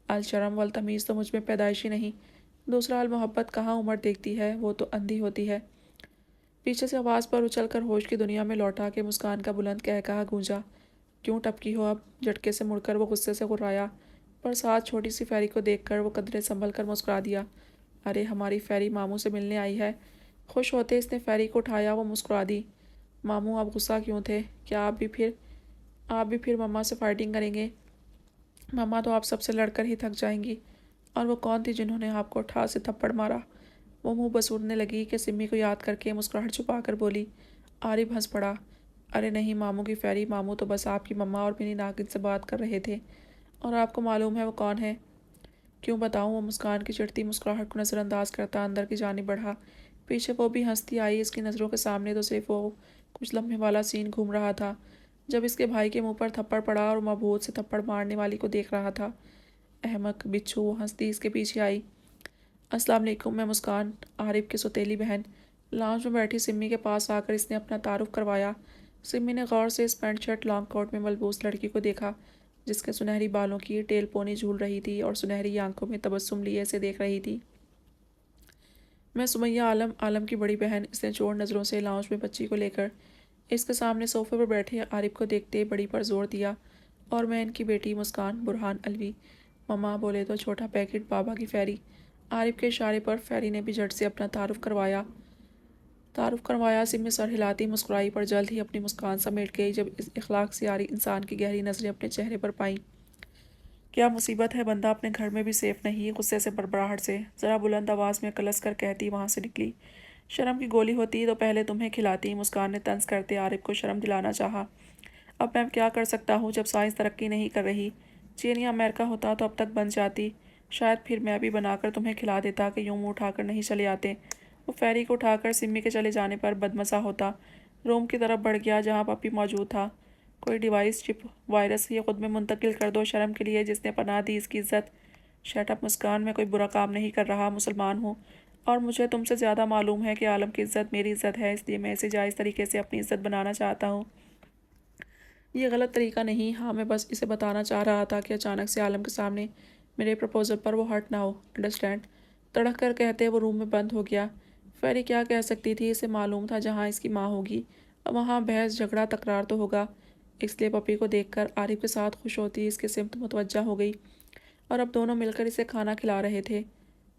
الشرم والتمیز تو مجھ میں پیدائشی نہیں، دوسرا المحبت کہاں عمر دیکھتی ہے، وہ تو اندھی ہوتی ہے۔ پیچھے سے آواز پر اچھل کر ہوش کی دنیا میں لوٹا کہ مسکان کا بلند قہقہا گونجا۔ کیوں ٹپکی ہو اب؟ جھٹکے سے مڑ کر وہ غصے سے غرایا، پر ساتھ چھوٹی سی فیری کو دیکھ کر وہ قدرے سنبھل کر مسکرا دیا۔ ارے ہماری فیری ماموں سے ملنے آئی ہے۔ خوش ہوتے اس نے فیری کو اٹھایا، وہ مسکرا دی۔ ماموں آپ غصہ کیوں تھے؟ کیا آپ بھی پھر مما سے فائٹنگ کریں گے؟ مما تو آپ سب سے لڑ کر ہی تھک جائیں گی۔ اور وہ کون تھی جنہوں نے آپ کو ٹھا سے تھپڑ مارا؟ وہ منہ بسورنے لگی کہ سمی کو یاد کر کے مسکراہٹ چھپا کر بولی۔ عارف ہنس پڑا۔ ارے نہیں ماموں کی فیری، ماموں تو بس آپ کی مما اور میری ناگن سے بات کر رہے تھے، اور آپ کو معلوم ہے وہ کون ہے؟ کیوں بتاؤں؟ وہ مسکان کی چڑھتی مسکراہٹ کو نظر انداز کرتا اندر کی جانب بڑھا۔ پیچھے وہ بھی ہنستی آئی، اس کی نظروں کے سامنے تو صرف وہ کچھ لمحے والا سین گھوم رہا تھا، جب اس کے بھائی کے منہ پر تھپڑ پڑا اور مبہوت سے تھپڑ مارنے والی کو دیکھ رہا تھا۔ احمق بچھو، وہ ہنستی اس کے پیچھے آئی۔ السلام علیکم، میں مسکان، عارف کی سوتیلی بہن۔ لاؤنج میں بیٹھی سمی کے پاس آ کر اس نے اپنا تعارف کروایا۔ سمی نے غور سے اس پینٹ شرٹ لانگ کوٹ میں ملبوس لڑکی کو دیکھا، جس کے سنہری بالوں کی ٹیل پونی جھول رہی تھی اور سنہری آنکھوں میں تبسم لیے اسے دیکھ رہی تھی۔ میں سمیہ عالم، عالم کی بڑی بہن، اس نے چور نظروں سے لاؤنج میں بچی کو لے کر اس کے سامنے صوفے پر بیٹھے عارف کو دیکھتے بڑی پر زور دیا۔ اور میں ان کی بیٹی مسکان برہان الوی۔ مما بولے تو چھوٹا پیکٹ بابا کی فیری۔ عارف کے اشارے پر فیری نے بھی جھٹ سے اپنا تعارف کروایا۔ سمی سر ہلاتی مسکرائی، پر جلد ہی اپنی مسکان سمیٹ گئی جب اس اخلاق سے عاری انسان کی گہری نظریں اپنے چہرے پر پائیں۔ کیا مصیبت ہے، بندہ اپنے گھر میں بھی سیف نہیں؟ غصے سے بڑبڑاہٹ سے ذرا بلند آواز میں کلس کر کہتی وہاں سے نکلی۔ شرم کی گولی ہوتی تو پہلے تمہیں کھلاتی۔ مسکان نے طنز کرتے عارف کو شرم دلانا چاہا۔ اب میں کیا کر سکتا ہوں جب سائنس ترقی نہیں کر رہی؟ چین یا امریکہ ہوتا تو اب تک بن جاتی، شاید پھر میں بھی بنا کر تمہیں کھلا دیتا کہ یوں منہ اٹھا کر نہیں چلے آتے۔ وہ فیری کو اٹھا کر سمی کے چلے جانے پر بدمزہ ہوتا روم کی طرف بڑھ گیا جہاں پپی موجود تھا۔ کوئی ڈیوائس، چپ، وائرس یہ خود میں منتقل کر دو شرم کے لیے جس نے پناہ دی اس کی عزت۔ شٹ اپ مسکان، میں کوئی برا کام نہیں کر رہا، مسلمان ہوں، اور مجھے تم سے زیادہ معلوم ہے کہ عالم کی عزت میری عزت ہے، اس لیے میں اسے جائز طریقے سے اپنی عزت بنانا چاہتا ہوں۔ یہ غلط طریقہ نہیں، ہاں میں بس اسے بتانا چاہ رہا تھا کہ اچانک سے عالم کے سامنے میرے پرپوزل پر وہ ہرٹ نہ ہو، انڈرسٹینڈ؟ تڑک کر کہتے وہ روم میں بند ہو گیا۔ فیری کیا کہہ سکتی تھی؟ اسے معلوم تھا جہاں اس کی ماں ہوگی وہاں بحث جھگڑا تکرار تو ہوگا، اس لیے پپی کو دیکھ کر عارف کے ساتھ خوش ہوتی اس کے سمت متوجہ ہو گئی، اور اب دونوں مل کر اسے کھانا کھلا رہے تھے۔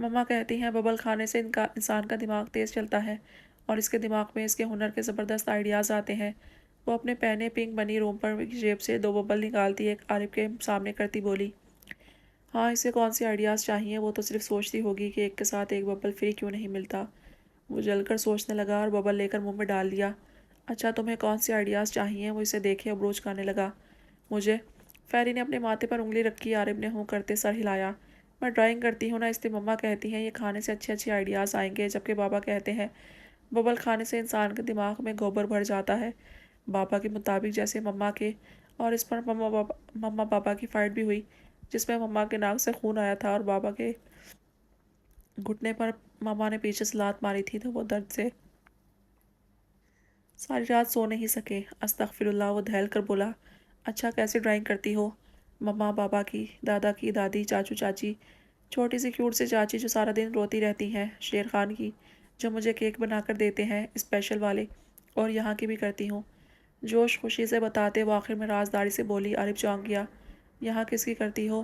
مما کہتی ہیں ببل کھانے سے انسان کا دماغ تیز چلتا ہے اور اس کے دماغ میں اس کے ہنر کے زبردست آئیڈیاز آتے ہیں۔ وہ اپنے پہنے پنک بنی رومپر کی جیب سے 2 ببل نکالتی ایک عارف کے سامنے کرتی بولی، ہاں اسے کون سی آئیڈیاز چاہیے، وہ تو صرف سوچتی ہوگی کہ ایک کے ساتھ ایک ببل فری کیوں نہیں ملتا۔ وہ جل کر سوچنے لگا اور ببل لے کر منہ میں ڈال دیا۔ اچھا تمہیں کون سی آئیڈیاز چاہیے، وہ اسے دیکھے ابروچ کھانے لگا۔ مجھے، فیری نے اپنے ماتھے پر انگلی رکھی، عارف نے ہوں کرتے سر ہلایا۔ میں ڈرائنگ کرتی ہوں نا، اس لیے مما کہتی ہیں یہ کھانے سے اچھے اچھے آئیڈیاز آئیں گے، جبکہ بابا کہتے ہیں ببل کھانے سے انسان کے دماغ میں گوبر بھر جاتا ہے۔ بابا کے مطابق جیسے مما کے، اور اس پر مما بابا کی فائٹ بھی ہوئی، جس میں مما کے ناک سے خون آیا تھا اور بابا کے گھٹنے پر مما نے پیچھے سے لات ماری تھی تو وہ درد سے ساری رات سو نہیں سکے۔ استغفر اللہ، وہ دہل کر بولا، اچھا کیسے ڈرائنگ کرتی ہو؟ مما بابا کی، دادا کی، دادی، چاچو چاچی، چھوٹی سی کیوٹ سے چاچی جو سارا دن روتی رہتی ہیں، شیر خان کی جو مجھے کیک بنا کر دیتے ہیں اسپیشل والے، اور یہاں کی بھی کرتی ہوں۔ جوش خوشی سے بتاتے وہ آخر میں رازداری سے بولی۔ عارف چونک گیا، یہاں کس کی کرتی ہو؟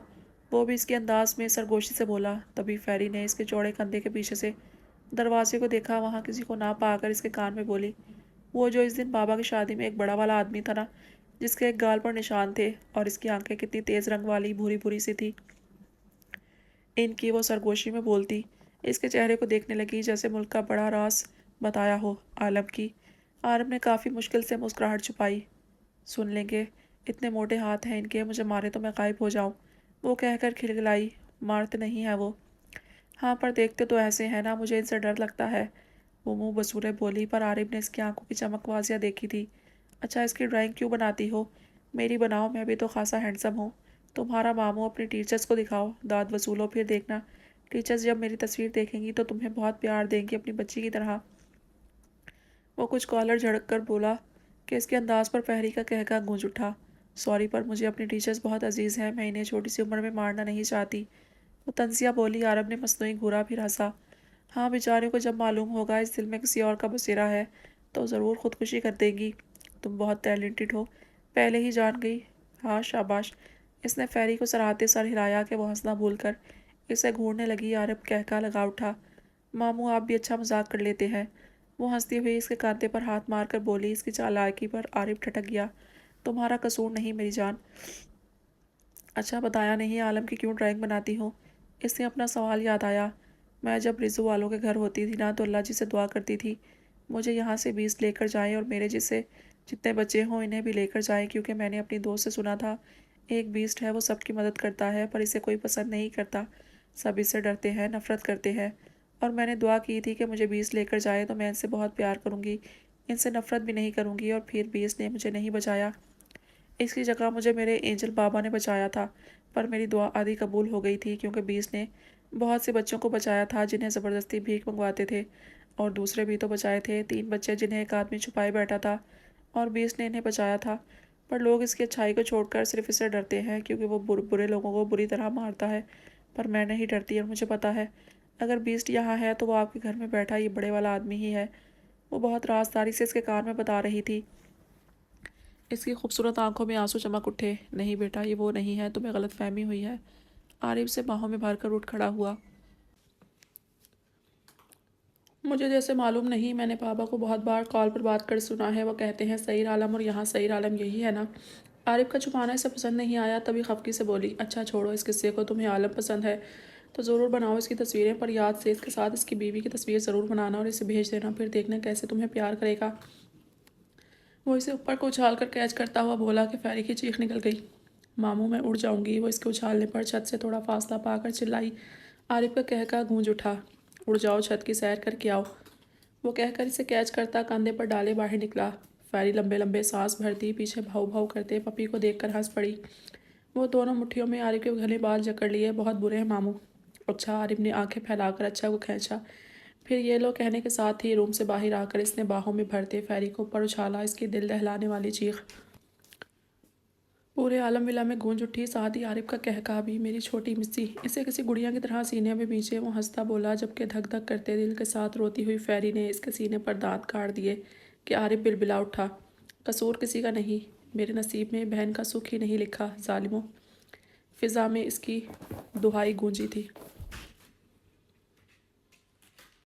وہ بھی اس کے انداز میں سرگوشی سے بولا۔ تبھی فیری نے اس کے چوڑے کندھے کے پیچھے سے دروازے کو دیکھا، وہاں کسی کو نہ پا کر اس کے کان میں بولی، وہ جو اس دن بابا کی شادی میں ایک بڑا والا آدمی تھا نا، جس کے ایک گال پر نشان تھے اور اس کی آنکھیں کتنی تیز رنگ والی بھوری بھوری سی تھی۔ ان کی، وہ سرگوشی میں بولتی اس کے چہرے کو دیکھنے لگی جیسے ملک کا بڑا راز بتایا ہو عالم کی۔ عالم نے کافی مشکل سے مسکراہٹ چھپائی، سن لیں گے، اتنے موٹے ہاتھ ہیں ان کے، مجھے مارے تو میں غائب ہو جاؤں، وہ کہہ کر کھلکھلائی۔ مارتے نہیں ہے وہ؟ ہاں پر دیکھتے تو ایسے ہیں نا، مجھے ان سے ڈر لگتا ہے، وہ منہ بسورے بولی، پر عارف نے اس کی آنکھوں کی چمک واضح دیکھی تھی۔ اچھا اس کی ڈرائنگ کیوں بناتی ہو؟ میری بناؤ، میں بھی تو خاصا ہینڈسم ہوں۔ تمہارا ماموں اپنی ٹیچرز کو دکھاؤ، داد وصولو، پھر دیکھنا ٹیچرز جب میری تصویر دیکھیں گی تو تمہیں بہت پیار دیں گی اپنی بچی کی طرح۔ وہ کچھ کالر جھڑک کر بولا کہ اس کے انداز پر فہری کا کہکا گونج اٹھا، سوری پر مجھے اپنی ٹیچرز بہت عزیز ہیں، میں انہیں چھوٹی سی عمر میں مارنا نہیں چاہتی، وہ طنزیہ بولی۔ عرب نے مصنوعی گھورا پھر ہنسا، ہاں بیچارے کو جب معلوم ہوگا اس دل میں کسی اور کا بسیرا ہے تو ضرور خودکشی کر دے گی۔ تم بہت ٹیلنٹڈ ہو، پہلے ہی جان گئی۔ ہاں شاباش، اس نے فیری کو سراہتے سر ہلایا کہ وہ ہنسنا بھول کر اسے گھورنے لگی۔ عارف کہکا لگا اٹھا، ماموں آپ بھی اچھا مذاق کر لیتے ہیں۔ وہ ہنستی ہوئی اس کے کاندھے پر ہاتھ مار کر بولی۔ اس کی چالاکی پر عارف ٹھٹک گیا، تمہارا قصور نہیں میری جان۔ اچھا بتایا نہیں عالم کی کیوں ڈرائنگ بناتی ہو؟ اس نے اپنا سوال یاد آیا، میں جب رزو والوں کے گھر ہوتی تھی نا تو اللہ جی سے دعا کرتی تھی مجھے یہاں سے 20 لے کر جائیں اور میرے جسے جتنے بچے ہوں انہیں بھی لے کر جائیں، کیونکہ میں نے اپنی دوست سے سنا تھا ایک بیسٹ ہے، وہ سب کی مدد کرتا ہے پر اسے کوئی پسند نہیں کرتا، سب اس سے ڈرتے ہیں، نفرت کرتے ہیں، اور میں نے دعا کی تھی کہ مجھے 20 لے کر جائے تو میں ان سے بہت پیار کروں گی، ان سے نفرت بھی نہیں کروں گی، اور پھر 20 نے مجھے نہیں بچایا، اس کی جگہ مجھے میرے اینجل بابا نے بچایا تھا، پر میری دعا آدھی قبول ہو گئی تھی کیونکہ 20 نے بہت سے بچوں کو بچایا تھا جنہیں زبردستی بھیک منگواتے تھے، اور دوسرے بھی تو بچائے تھے، 3 بچے جنہیں ایک آدمی چھپائے بیٹھا تھا، اور 20 نے انہیں بچایا تھا، پر لوگ اس کی اچھائی کو چھوڑ کر صرف اس سے ڈرتے ہیں کیونکہ وہ برے لوگوں کو بری طرح مارتا ہے، پر میں نہیں ڈرتی اور مجھے پتا ہے اگر 20 یہاں ہے تو وہ آپ کے گھر میں بیٹھا یہ بڑے والا آدمی ہی ہے، وہ بہت رازداری سے اس کے کان میں بتا رہی تھی۔ اس کی خوبصورت آنکھوں میں آنسو چمک اٹھے، نہیں بیٹا یہ وہ نہیں ہے، تمہیں غلط فہمی ہوئی ہے۔ عارف سے باہوں میں بھر کر اٹھ کھڑا ہوا، مجھے جیسے معلوم نہیں، میں نے بابا کو بہت بار کال پر بات کر سنا ہے، وہ کہتے ہیں سعید عالم اور یہاں سعید عالم یہی ہے نا۔ عارف کا چھپانا اسے پسند نہیں آیا، تبھی خفگی سے بولی، اچھا چھوڑو اس قصے کو، تمہیں عالم پسند ہے تو ضرور بناؤ اس کی تصویریں، پر یاد سے اس کے ساتھ اس کی بیوی کی تصویر ضرور بنانا اور اسے بھیج دینا، پھر دیکھنا کیسے تمہیں پیار کرے گا۔ وہ اسے اوپر کو اچھال کر کیچ کرتا ہوا بولا کہ فیری کی چیخ نکل گئی، ماموں میں اڑ جاؤں گی، وہ اس کے اچھالنے پر چھت سے تھوڑا فاصلہ پا کر چلائی۔ عارف کا کہکا گونج اٹھا، اڑ جاؤ چھت کی سیر کر کے آؤ، وہ کہہ کر اسے کیچ کرتا کاندھے پر ڈالے باہر نکلا۔ فیری لمبے لمبے سانس بھرتی پیچھے بھاؤ بھاؤ کرتے پپی کو دیکھ کر ہنس پڑی، وہ دونوں مٹھیوں میں عارف کے گھنے بال جکڑ لیے، بہت برے ہیں ماموں۔ اچھا، عارف نے آنکھیں پھیلا کر اچھا کو کھینچا، پھر یہ لو کہنے کے ساتھ ہی روم سے باہر آ کر اس نے باہوں میں بھرتے فیری کو اوپر اچھالا، اس کی دل دہلانے والی چیخ پورے عالم ولا میں گونج اٹھی، ساتھ ہی عارف کا کہکا بھی، میری چھوٹی مسی، اسے کسی گڑیا کی طرح سینے میں بیچے وہ ہنستا بولا، جبکہ دھک دھک کرتے دل کے ساتھ روتی ہوئی فیری نے اس کے سینے پر دانت کاٹ دیے کہ عارف بلبلا اٹھا، قصور کسی کا نہیں، میرے نصیب میں بہن کا سکھ ہی نہیں لکھا، ظالموں۔ فضا میں اس کی دہائی گونجی تھی۔